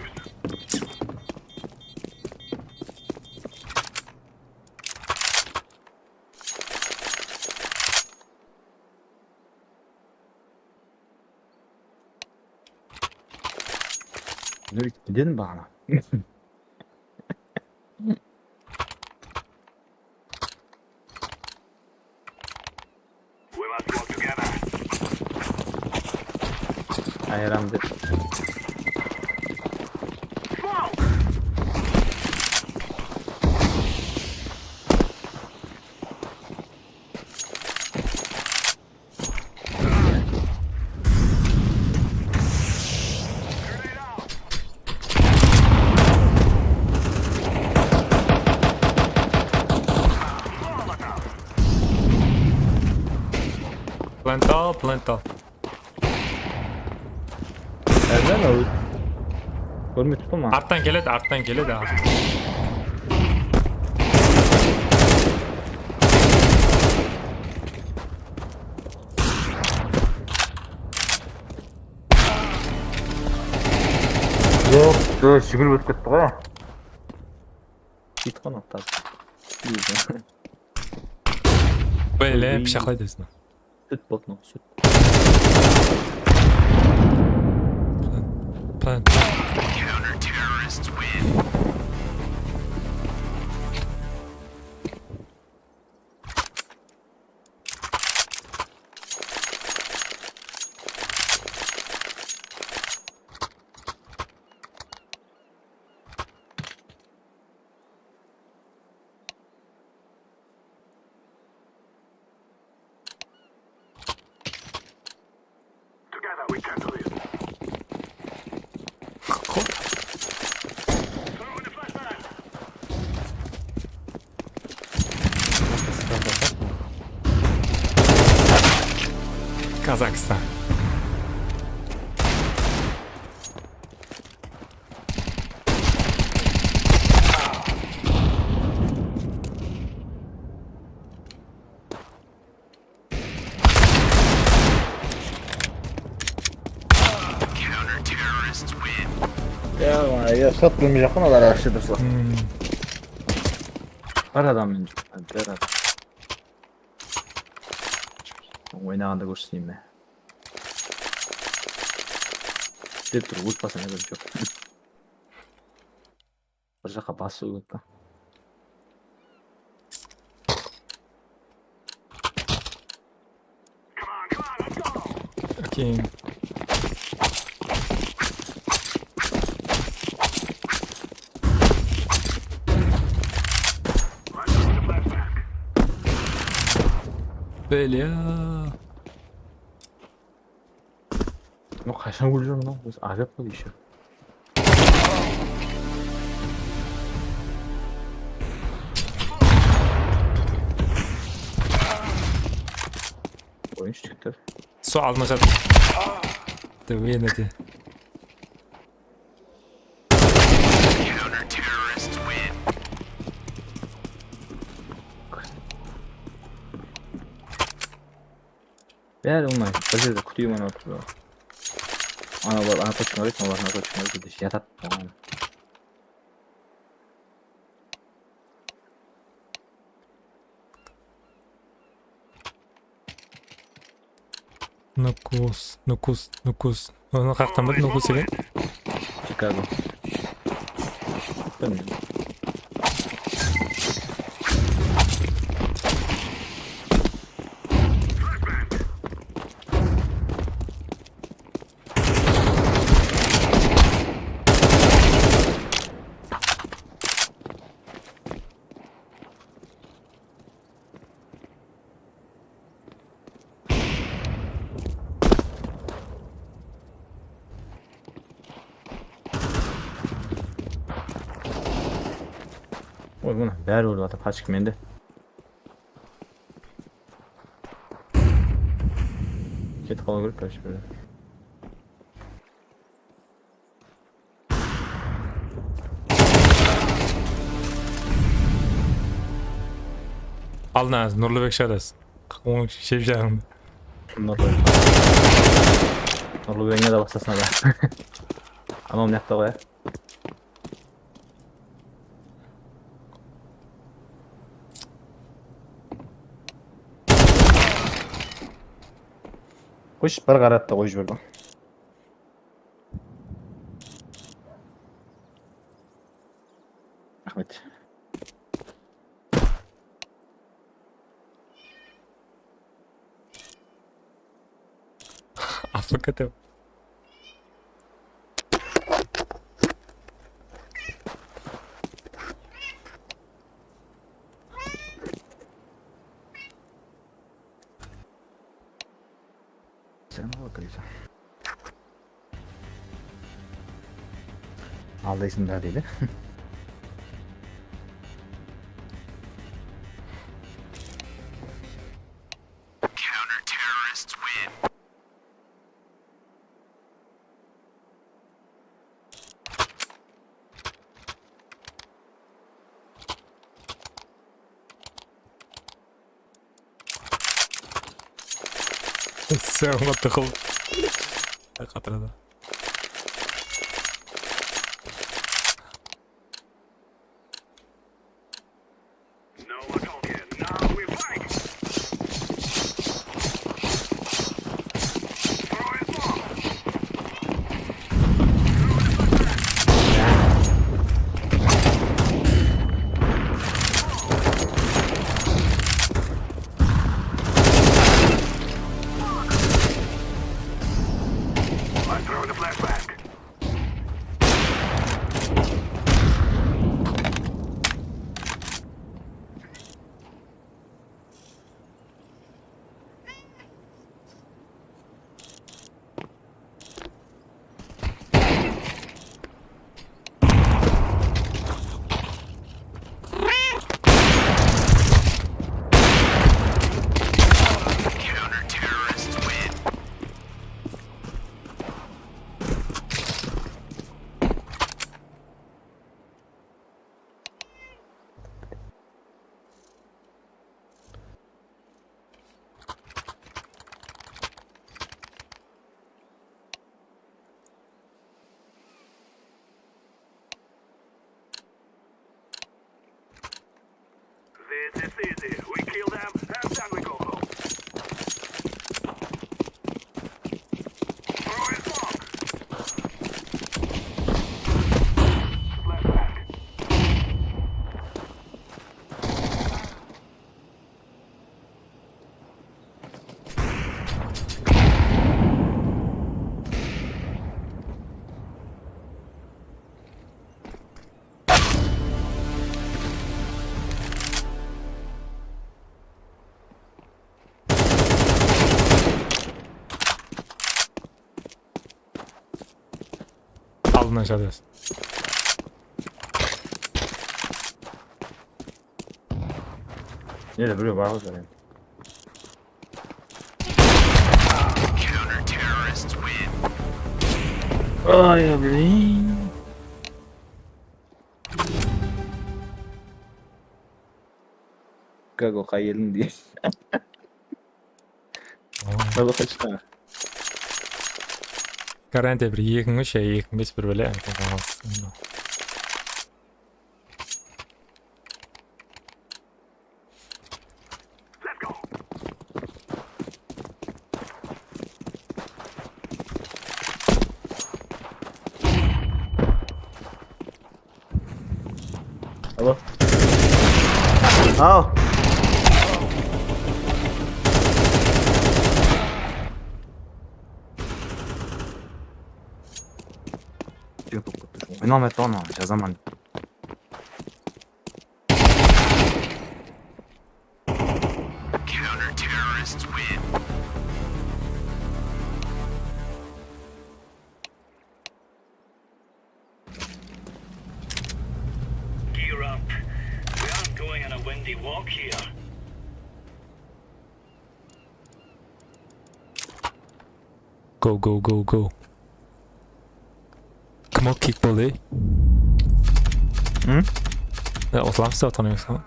Ne dedin bana? We must work together. Ayrandı. Planta. Nereden olur? Görmüyor tutma. Arttan geledi abi. Yok, dur, şükür ötüp gitti koy. Git konu tabi. Böyle pişaklaydı esna. Süt botlu, süt. Planta. Counter-terrorists win. Together we can do this. Throwing a flashbang. Kazakistan. Counter-terrorists win. Ya satılmayacak kadar araştırırsa. Var adam bence. Hadi ver adam. Oynağında göstereyim ben. Bir dur, vurtmasana böyle çok. Bırak bası vurtma. Okey. Böyle ya. No kaçan vuruyorum lan? Biz acayip bir iş. Oyun çıktı. Su almaca. Dövüyenedi. Counter-terrorists win. Ver onları. Bazı da kutuyu bana oturuyor. Ana var, ana koçma var, ana koçma var. Bir şey yatat. Tamam. Nukus. Onu kalktım mı nukus ekan? Chicago. Dönüyor. Oy buna bär oldu atıp kaç kim endi. Ketip kala görüp karşı böyle. Al naz, Nurlubek şadas. Onun şey şahında. Nurlu Bey'ine de baksasına da. Ama onu yaptı koyar. Koş bir karat da koş buradan. Ahmet. Afrika tabi. Sen ne bakıyorsun? Aldı isim neredeydi? Counter-terrorists win. Sen ona tıkıl. Hatırladım. No more talking. Now we fight. Throwing bomb. I'm throwing the flashback. Counter-terrorists win. This is easy. We kill them, and then we go home. Throwing bomb. Flashback. Aldın aşağıdasın. Nerede böyle var zaten. Counter-terrorists win. Ay abi. Gago kayalım diye. Gago kaçtı. Garanti bir yıkın şey yıkın biz bir böyle. Let's go. Ау. Oynamayapti onu, yozaman. Gear up. We aren't going on a windy walk here. Go, go, go, go. Come on, kick volley. Hı? Ya otlamışsa tanıyorsun.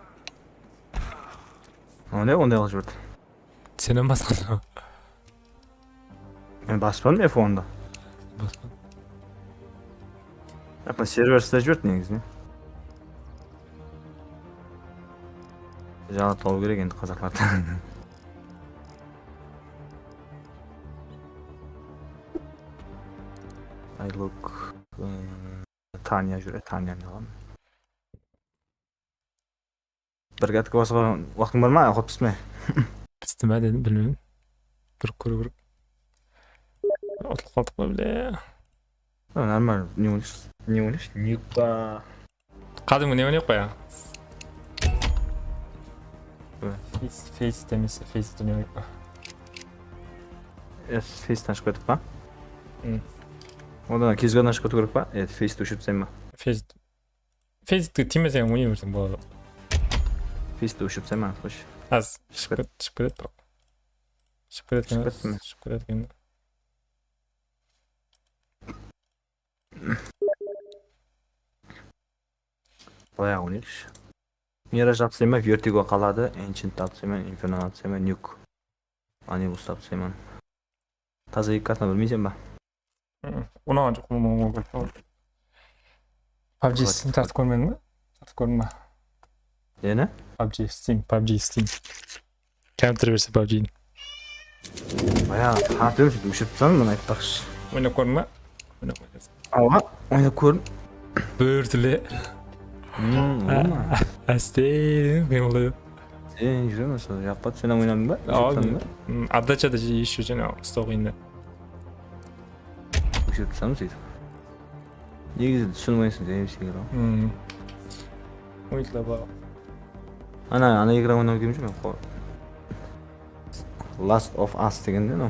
Onday qilib yurdi. Sen ham basmading. Men basmadim F1'da. Yapma server staj yurdi negizini. Jala tolu kerak endi qozoqlardan. I look Tanya jure, Tanya alalım. Birga boshqa vaqting bormi? Xo'p, bismillah. Biz nima dedim bilmayman. Ko'rib. Otlab qoldik bile. Normal, не униш, никуда. Qadimgi nima yo'q ya. Evet. Face temiz, face dunyo yo'q. Face'dan chiqib ketibman. Hı. Odan kezgandan chiqib ketyapman. Face o'shibsanmi? Face timasang o'ynayversin bo'ladi. Face'da o'shibsanmi, xo'sh. Az chiqib ketdi. Chiqib ketgan. Boya o'ynash. Miraj atsam, Vertigo qoladi, Ancient atsam, Inferno atsam, Nuke. Anibus atsam. Toza ikkatni bilmaysanmi? Uni ancha qo'ymoq. PUBG Steam tartib ko'rmadingmi? Tartib ko'rma. Yana? PUBG Steam. Counter versa PUBG. Boya xatir o'shibsanmi, mana aytmoqchi. O'ynab ko'rma. Ava, o'ynab ko'r. Bo'rtili. Nima? Asti, men bo'ladi. Sen yurasan, yoqpat sen ham o'ynadingmi? Adachada ish uchun stoqingda. O'shibsanmi sen? Negizida tushunmaysan sen hechniga. O'yinlar bor. Ana ekran o'ynab kelmişim qo'y. Last of Us deganda, no.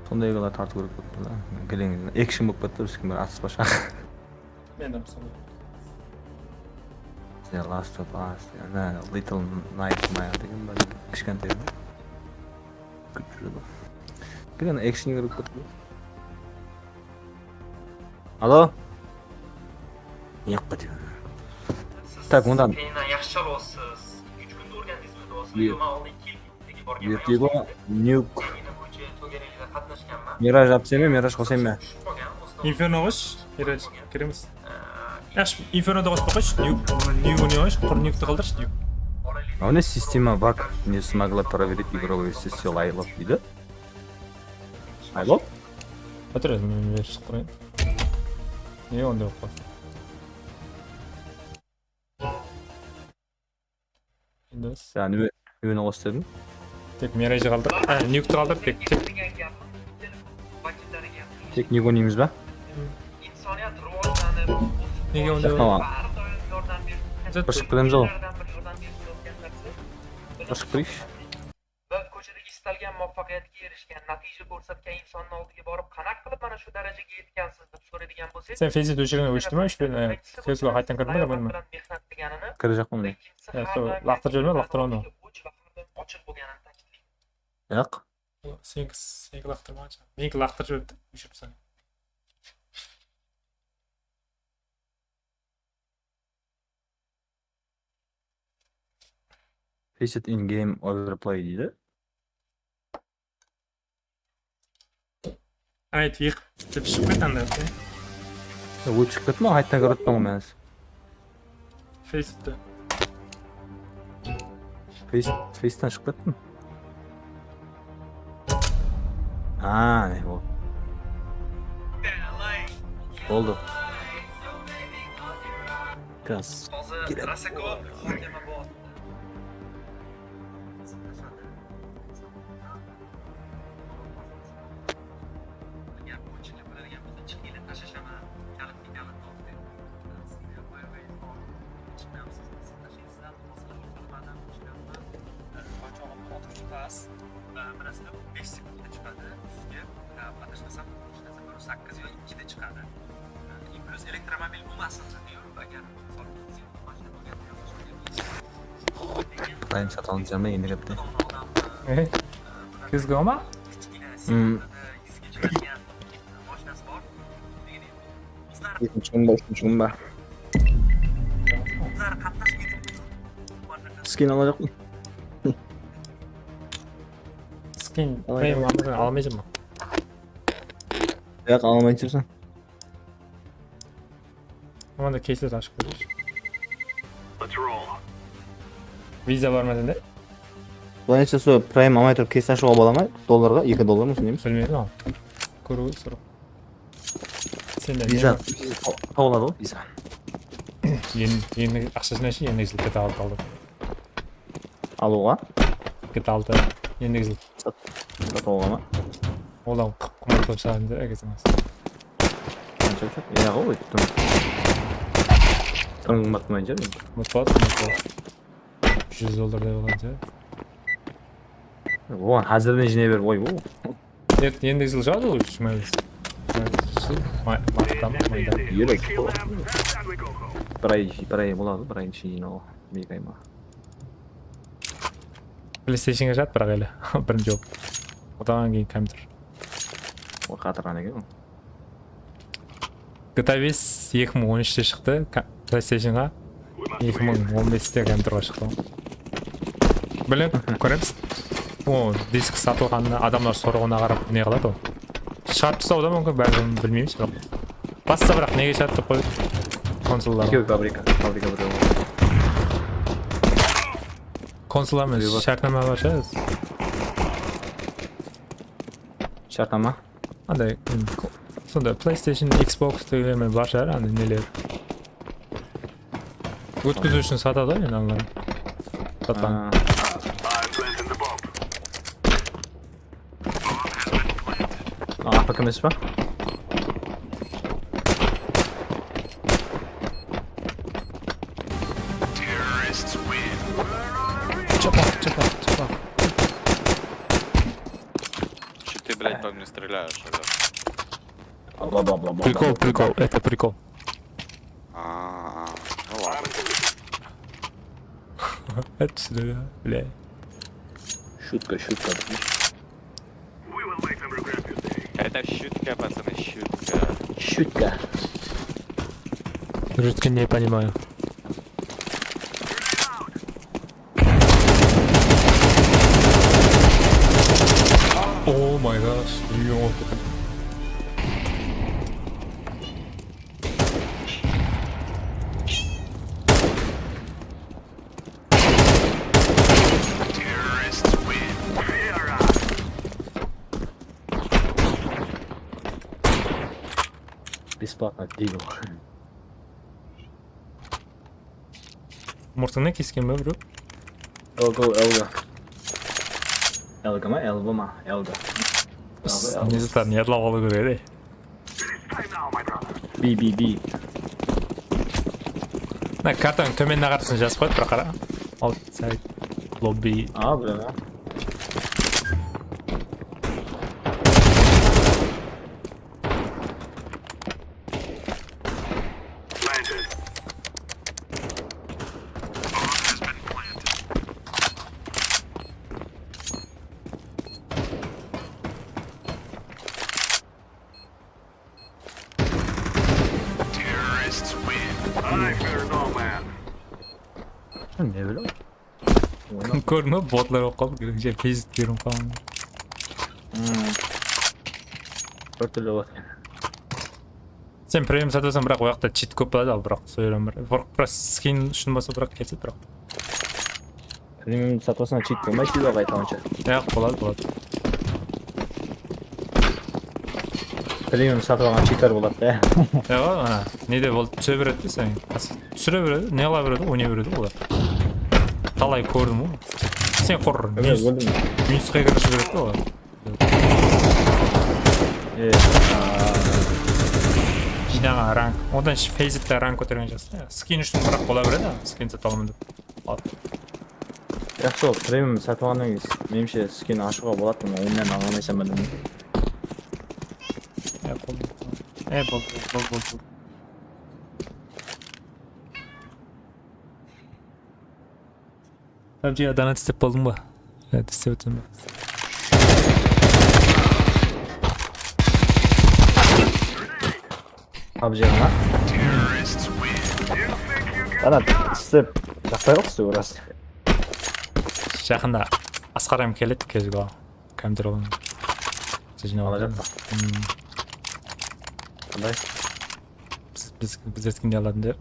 Sonday yo'llar tartib ko'rib ketdilar. Gelingiz. Action bo'lib ketdi, hech kim bir atsiz boshqa. Men ham sonday. The Last of Us, ana Little Nightmare degan bir kichkantay. Kuchli. Qani action ko'rib ketdi. Alo? Yo'q dedi. Tak, undan. Keyin yaxshi chalyapsiz. 3 kunda o'rgandingizmi do'stlar? Yo'q. Yo, men oldin kelib borganman. Vertigo, Nuke, Meni bo'yicha to'garaklarda qatnashganman. Miraj apsami, Miraj qo'saymi? Inferno g'ish, kiramiz. Yaxshi, Inferno da qo'shib qo'yish, New o'ynash, qurnikni qildirish, New. А у нас система баг не смогла проверить игровую сессию лайлов, вида? Лайлов? O'tir, men verish qilay. Ne onda yo'q. Windows. Yani ürünü gösterdim. Tek Miraj'ı kaldır. Nuke'ni kaldır, tek. Tek ne oynayayımız be? İnsaniyat rivojlanib, Nega onda yo'q? Tamam. yordam berib, Qo'shib qilamiz o. Qo'shib qilish. va ko'chadagi istalgan muvaffaqiyatga erishgan, natija ko'rsatgan insonning oldiga borib, qanaqa qilib mana shu darajaga yetgansiz deb so'raydigan bo'lsangiz, Sen Facebook'da o'chirgan o'chdimi? Facebook'ga qaytadan kirdingmi, bilmayman. mehnat deganini, Kiracakmın da. Ya, shu laqtirjani, laqtironi. ochiq bo'lganini ta'kidlaydi. Yok. Senga laqtirmoqchi. Menga laqtirib o'chiribsan. Visit in game overplay deydi. Ayt, yiq deb chiqib ketanda. Bu chiqib ketma, qaytadan kiritdim men. Facebook'da. Face'dan chiqib ketdim. Ha, ne oldu? Oldu. Gaz. Hozir Rasakov muhokama bor. Prime sat olacağım yeni kapta. CSGO'ma? Üçüncü Skin alacak mı? Skin Prime alamayacağım mı? Yok almayı istiyorsan. Ama da case'de açık koyuyor. Let's roll. Viza var mı sende? Bularınca şu Prime amateur kesin şu obalama dolarga 2 dolar mısın demiş? Bilmiyorum ama. Koru soru. Sende Visa. Tavladı o visa. Yeni aksesine işi yeni gizli kıta aldı. Aluğa. Kıta aldı. Yeni gizli. Tavlama. Oğlan kumartı sahinde egezemez. Çok. Ya o tuttum. Tanım bakmayınca mı? Mutfak. 100 dolar da olunca. O hazırdan jine ver oy bu. Evet yeni gizli çaldı o düşmez. Tamam mayda. Yürek. Kill them. And we go. Biray buladı. Biray şey no. Bir kayma. PlayStation'ga jat бірақ эле. Birinchi жоп. Одан кейін компьютер. O қатырған екен. GTA 5 2013-те шықты PlayStation'ға. 2015-те компьютерға шықты. Білем, көреміз. О, диск сатылғанына адамдар сұрауына қарап не қылады ол. Шығарып тастауы да мүмкін, бәрін білмейміз бірақ. Басса бірақ неге шығарып қойды консолларға. Yok fabrika buraya. Konsollar mı? Şartname var şey. Şartnama. Hadi. Sonunda PlayStation, Xbox mi var şey hani neler. Ötküzü için satadı yani onları. Satan. I'm planting the bomb. Bakın mesut var. Terrorists win. Çapak. Че ты, блядь, по мне стреляешь, Прикол, это прикол. Ну ладно. Это что, бля. Şutka. We will make them regret this day. Это шутка, пацаны, шутка. Şutka. Русский не понимаю. Oh my gosh, ё. Terrorists win. Fear us. Бесплатно değil o. Мұртыңнан kesкен бе, bro? Elga mı? Elba mı? Elga. Не застар, не отлавалы көреді. It's time now, my brother. B. На картаның төменіне қарасын жазып қойды, бірақ қара. Outside lobby. Aa böyle ya. Planted. Bomb has been planted. Terrorists win. I fear no man. Ne böyle? Көрдің бе, ботлар болып қалды, керекше пезит берім қалған. Bir türlü var. Сен премиум сатасың, бірақ ояқта чит көп болады ал, бірақ сөйлем бір. Просто скин үшін болса бірақ кетеді, бірақ. Premium satmasına cheat koyma ki de kayıt alınca. Болады. Premium satılған cheater болады да. Ана, неде болды, түсе береді де сен. Түсіре береді, не ала береді, ойнай береді олар. Талай көрдім ғой. сен құр өлдім. минусқа кірішу керек қой. Жинаған ранг. Одан фейзитте ранг көтерген жақсы. Скин үшін бірақ бола береді, скин сатып аламын деп. Жақсы ол премиум сатып алғаннан кейін меніңше скин ашуға болады, но онымен ала алмайсың ба деймін. Болды. PUBG донат істеп болдың ба? Істеп өттің ба? PUBG ғана? Донат істеп жақтай қалды істеп орасы. Жақында Асқарам келеді кезуға. Компьютер алған. Ала жақта. Қандай? Біз ескенде аладың деп.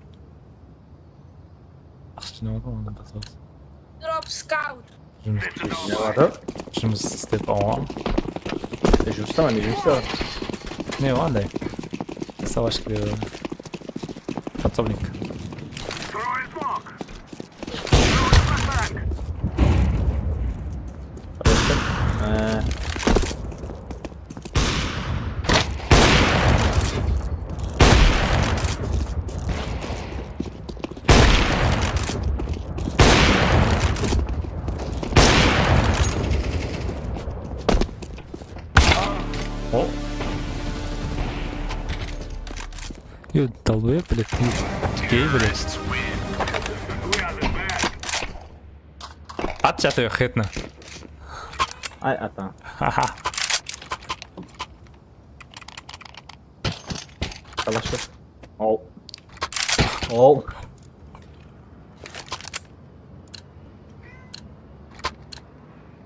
Ақшы жинап алған ондан басып. Drop scout. Не ватыр? Жұмыс істеп алған. Жұмыстамын, не жұмыста? Не андай? Салашки подсобник. О! Ё, долбоёб, блядь, ты гей, блядь. Ат жатıyor хетна. Ай, ата. Ха-ха. Қалашы. Оу. Оу.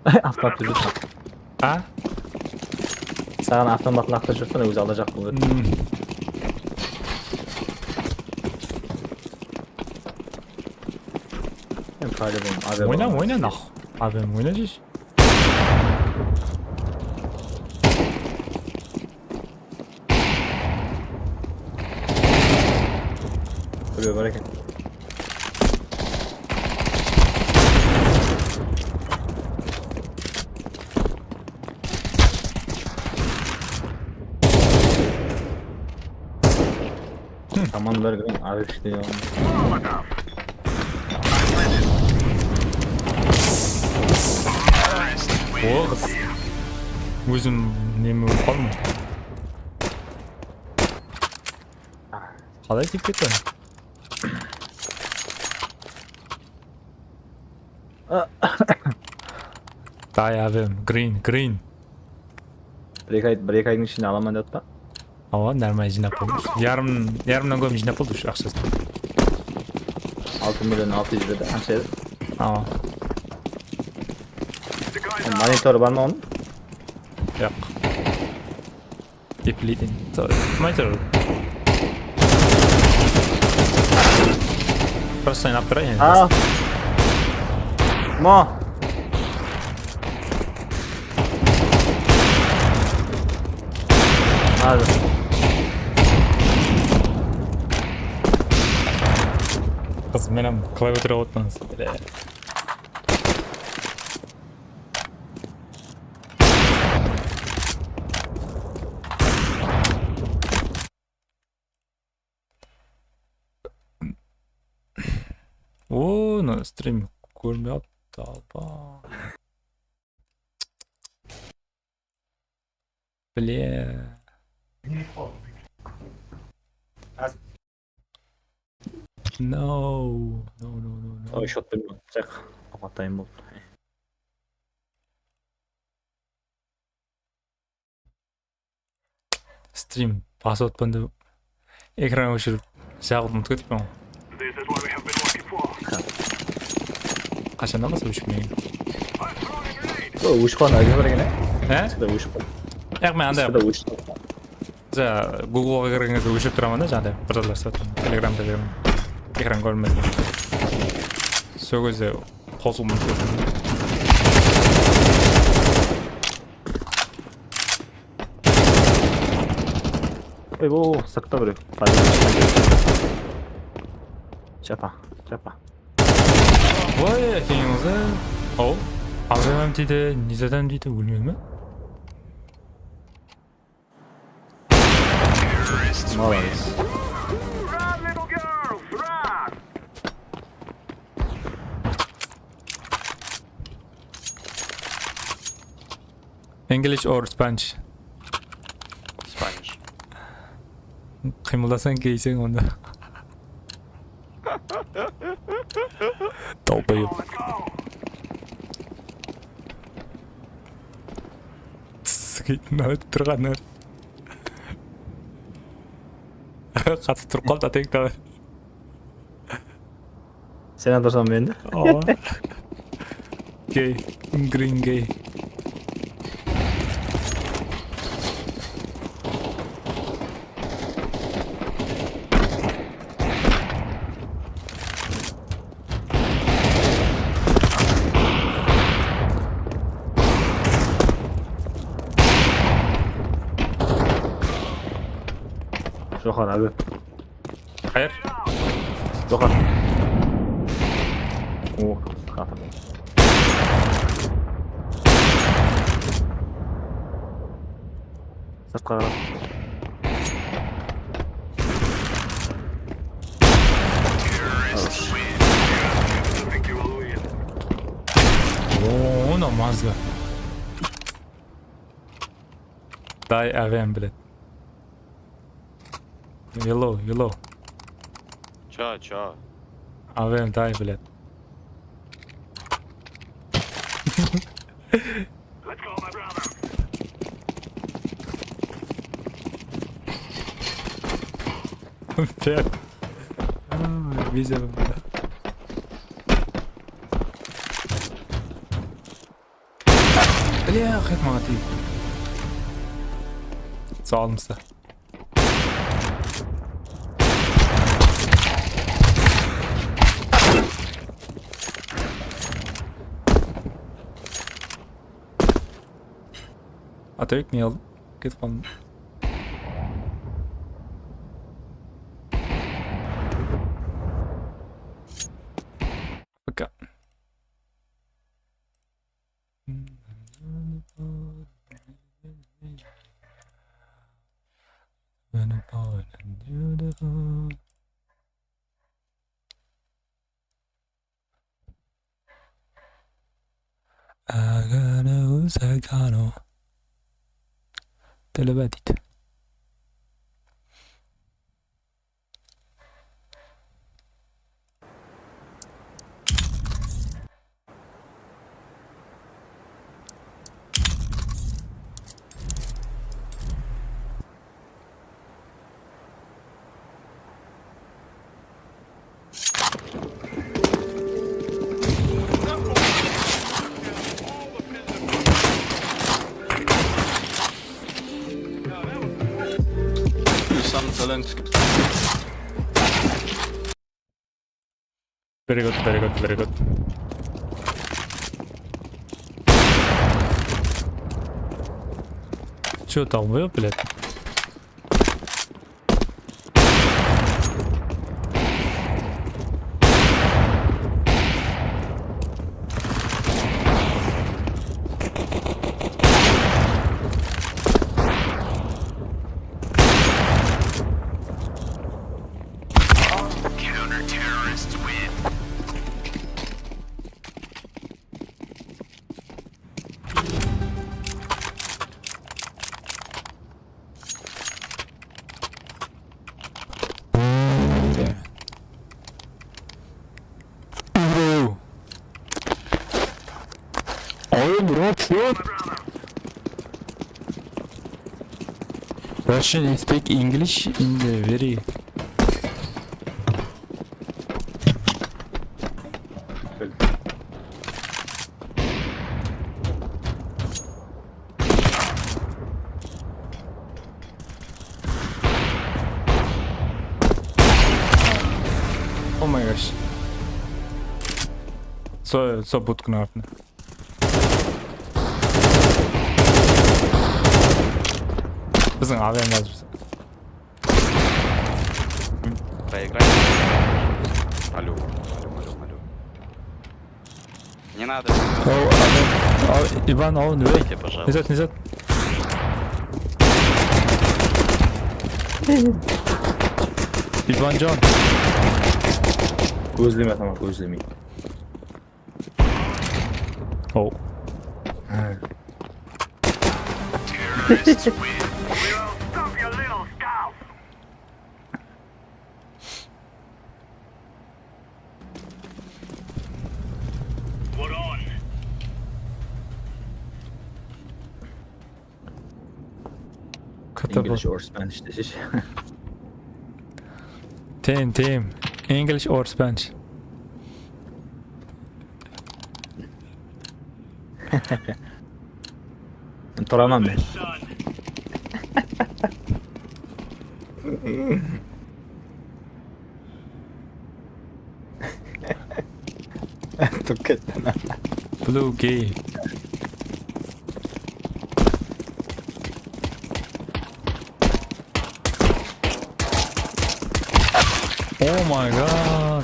Автоматты жүрсің. А? Саған автоматын ақтып жүрсің, өзі алда жақ болды. Ойна, нахуй. Абем, ойна здесь. Buraya var ekan. Tamam böyle bir abi işte ya. Оғыз. Өзім неме болып қалдым. Қалай тиіп кетті? Дай абем, green. Bir ayın içinde alamam dedi pa. Ава, нормально жинап болдым. Ярымнан көбін жинап болды уж ақшасын. 6 milyon 600 dedi. Қанша еді? Ава. Монитор бар ма оның? Жоқ. Деплейтін. Монитор. Просто ойнап тұрайын. А. Мо. Hadi. Kız benim klaviatura отмаңыз. О, на стриме көрмей талпа. Бля. No. Ой, шот бермей. Цех. Апатайым болды. Стрим басып отпан деп экран өшіріп жағып ұмытып кетіппін ғой. Қашаннан басып өшірмеген? Өшіп қалған әдемі берген, Өшіп қалған. Яғ мен андай Google-ға кірген кезде өшіріп тұрамын да, жаңағыдай біржалдар сатып Telegram экран көрмеді. Сол кезде қосылып ұмытып кетіппін. О, сақта біреу. Чапа. Ой, әкеңізі. Оу. AVM deydi, nizeden deydi, bilmiyorum ben. Молодец. Run, little girls, run! English or Spanish? Spanish. Kıyımlasan giysen onda. Dolbayım. Let's go! Sıkıntı turganlar. Katı tur kaldı tek daha. Sen atarsan ben de. Aa. Gay, green gay. Johan abi. Hayır. Johan. Oh, kafa. Sırtqa qarab. Oo, namazga. Дай AVM, блядь. Yellow. Чё? AVM дай, блядь. Let's go, my brother! Пять. Видел. Бля, хет магатив. Sağ olun size. Atatürk niye aldın? Git falan. Bakın. Agano Sagano Televedit. Some talent. Very good. Чё там вы, блядь? Counter-terrorists win. Bro. Oğlum bro, Russian speak English in the very. Oh my gosh. So butknarfne. Bizim AVM lazım. Проиграть. Алло. Не надо. Иван, он, вей. Дайте, пожалуйста. Низат. Иван Джон. Ko'zlama tamam ko'zlamay. Оу. Stop your little scout. What on? English or Spanish desish. Team. English or Spanish? To'raman men. Son. Tuketdan. Blue gay. Oh my god.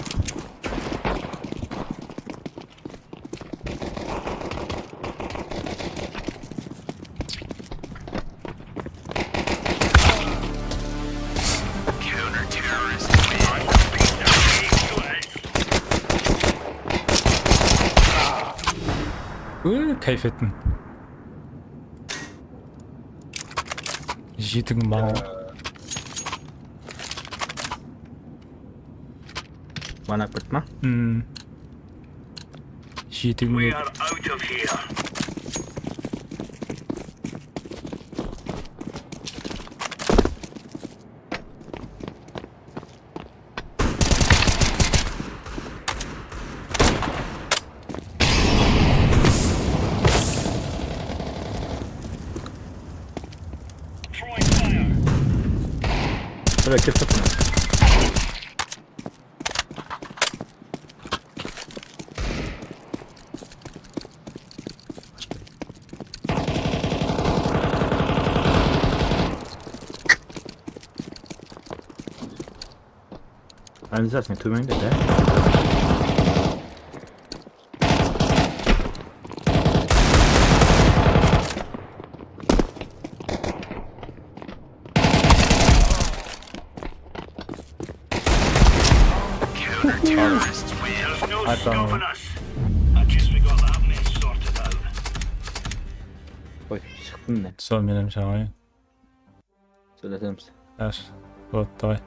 Kayıf ettin. Житің мал. Mana bitma. Житің We не? are out of here. Throwing fire. Şöyle ketchup. Organizacja tu będzie, tak? There's no I don't know. stopping us. I guess we got that mess sorted out. Oy, çıktım ben. Son benim şahane. Söyledim size. Ver. Bot, давай.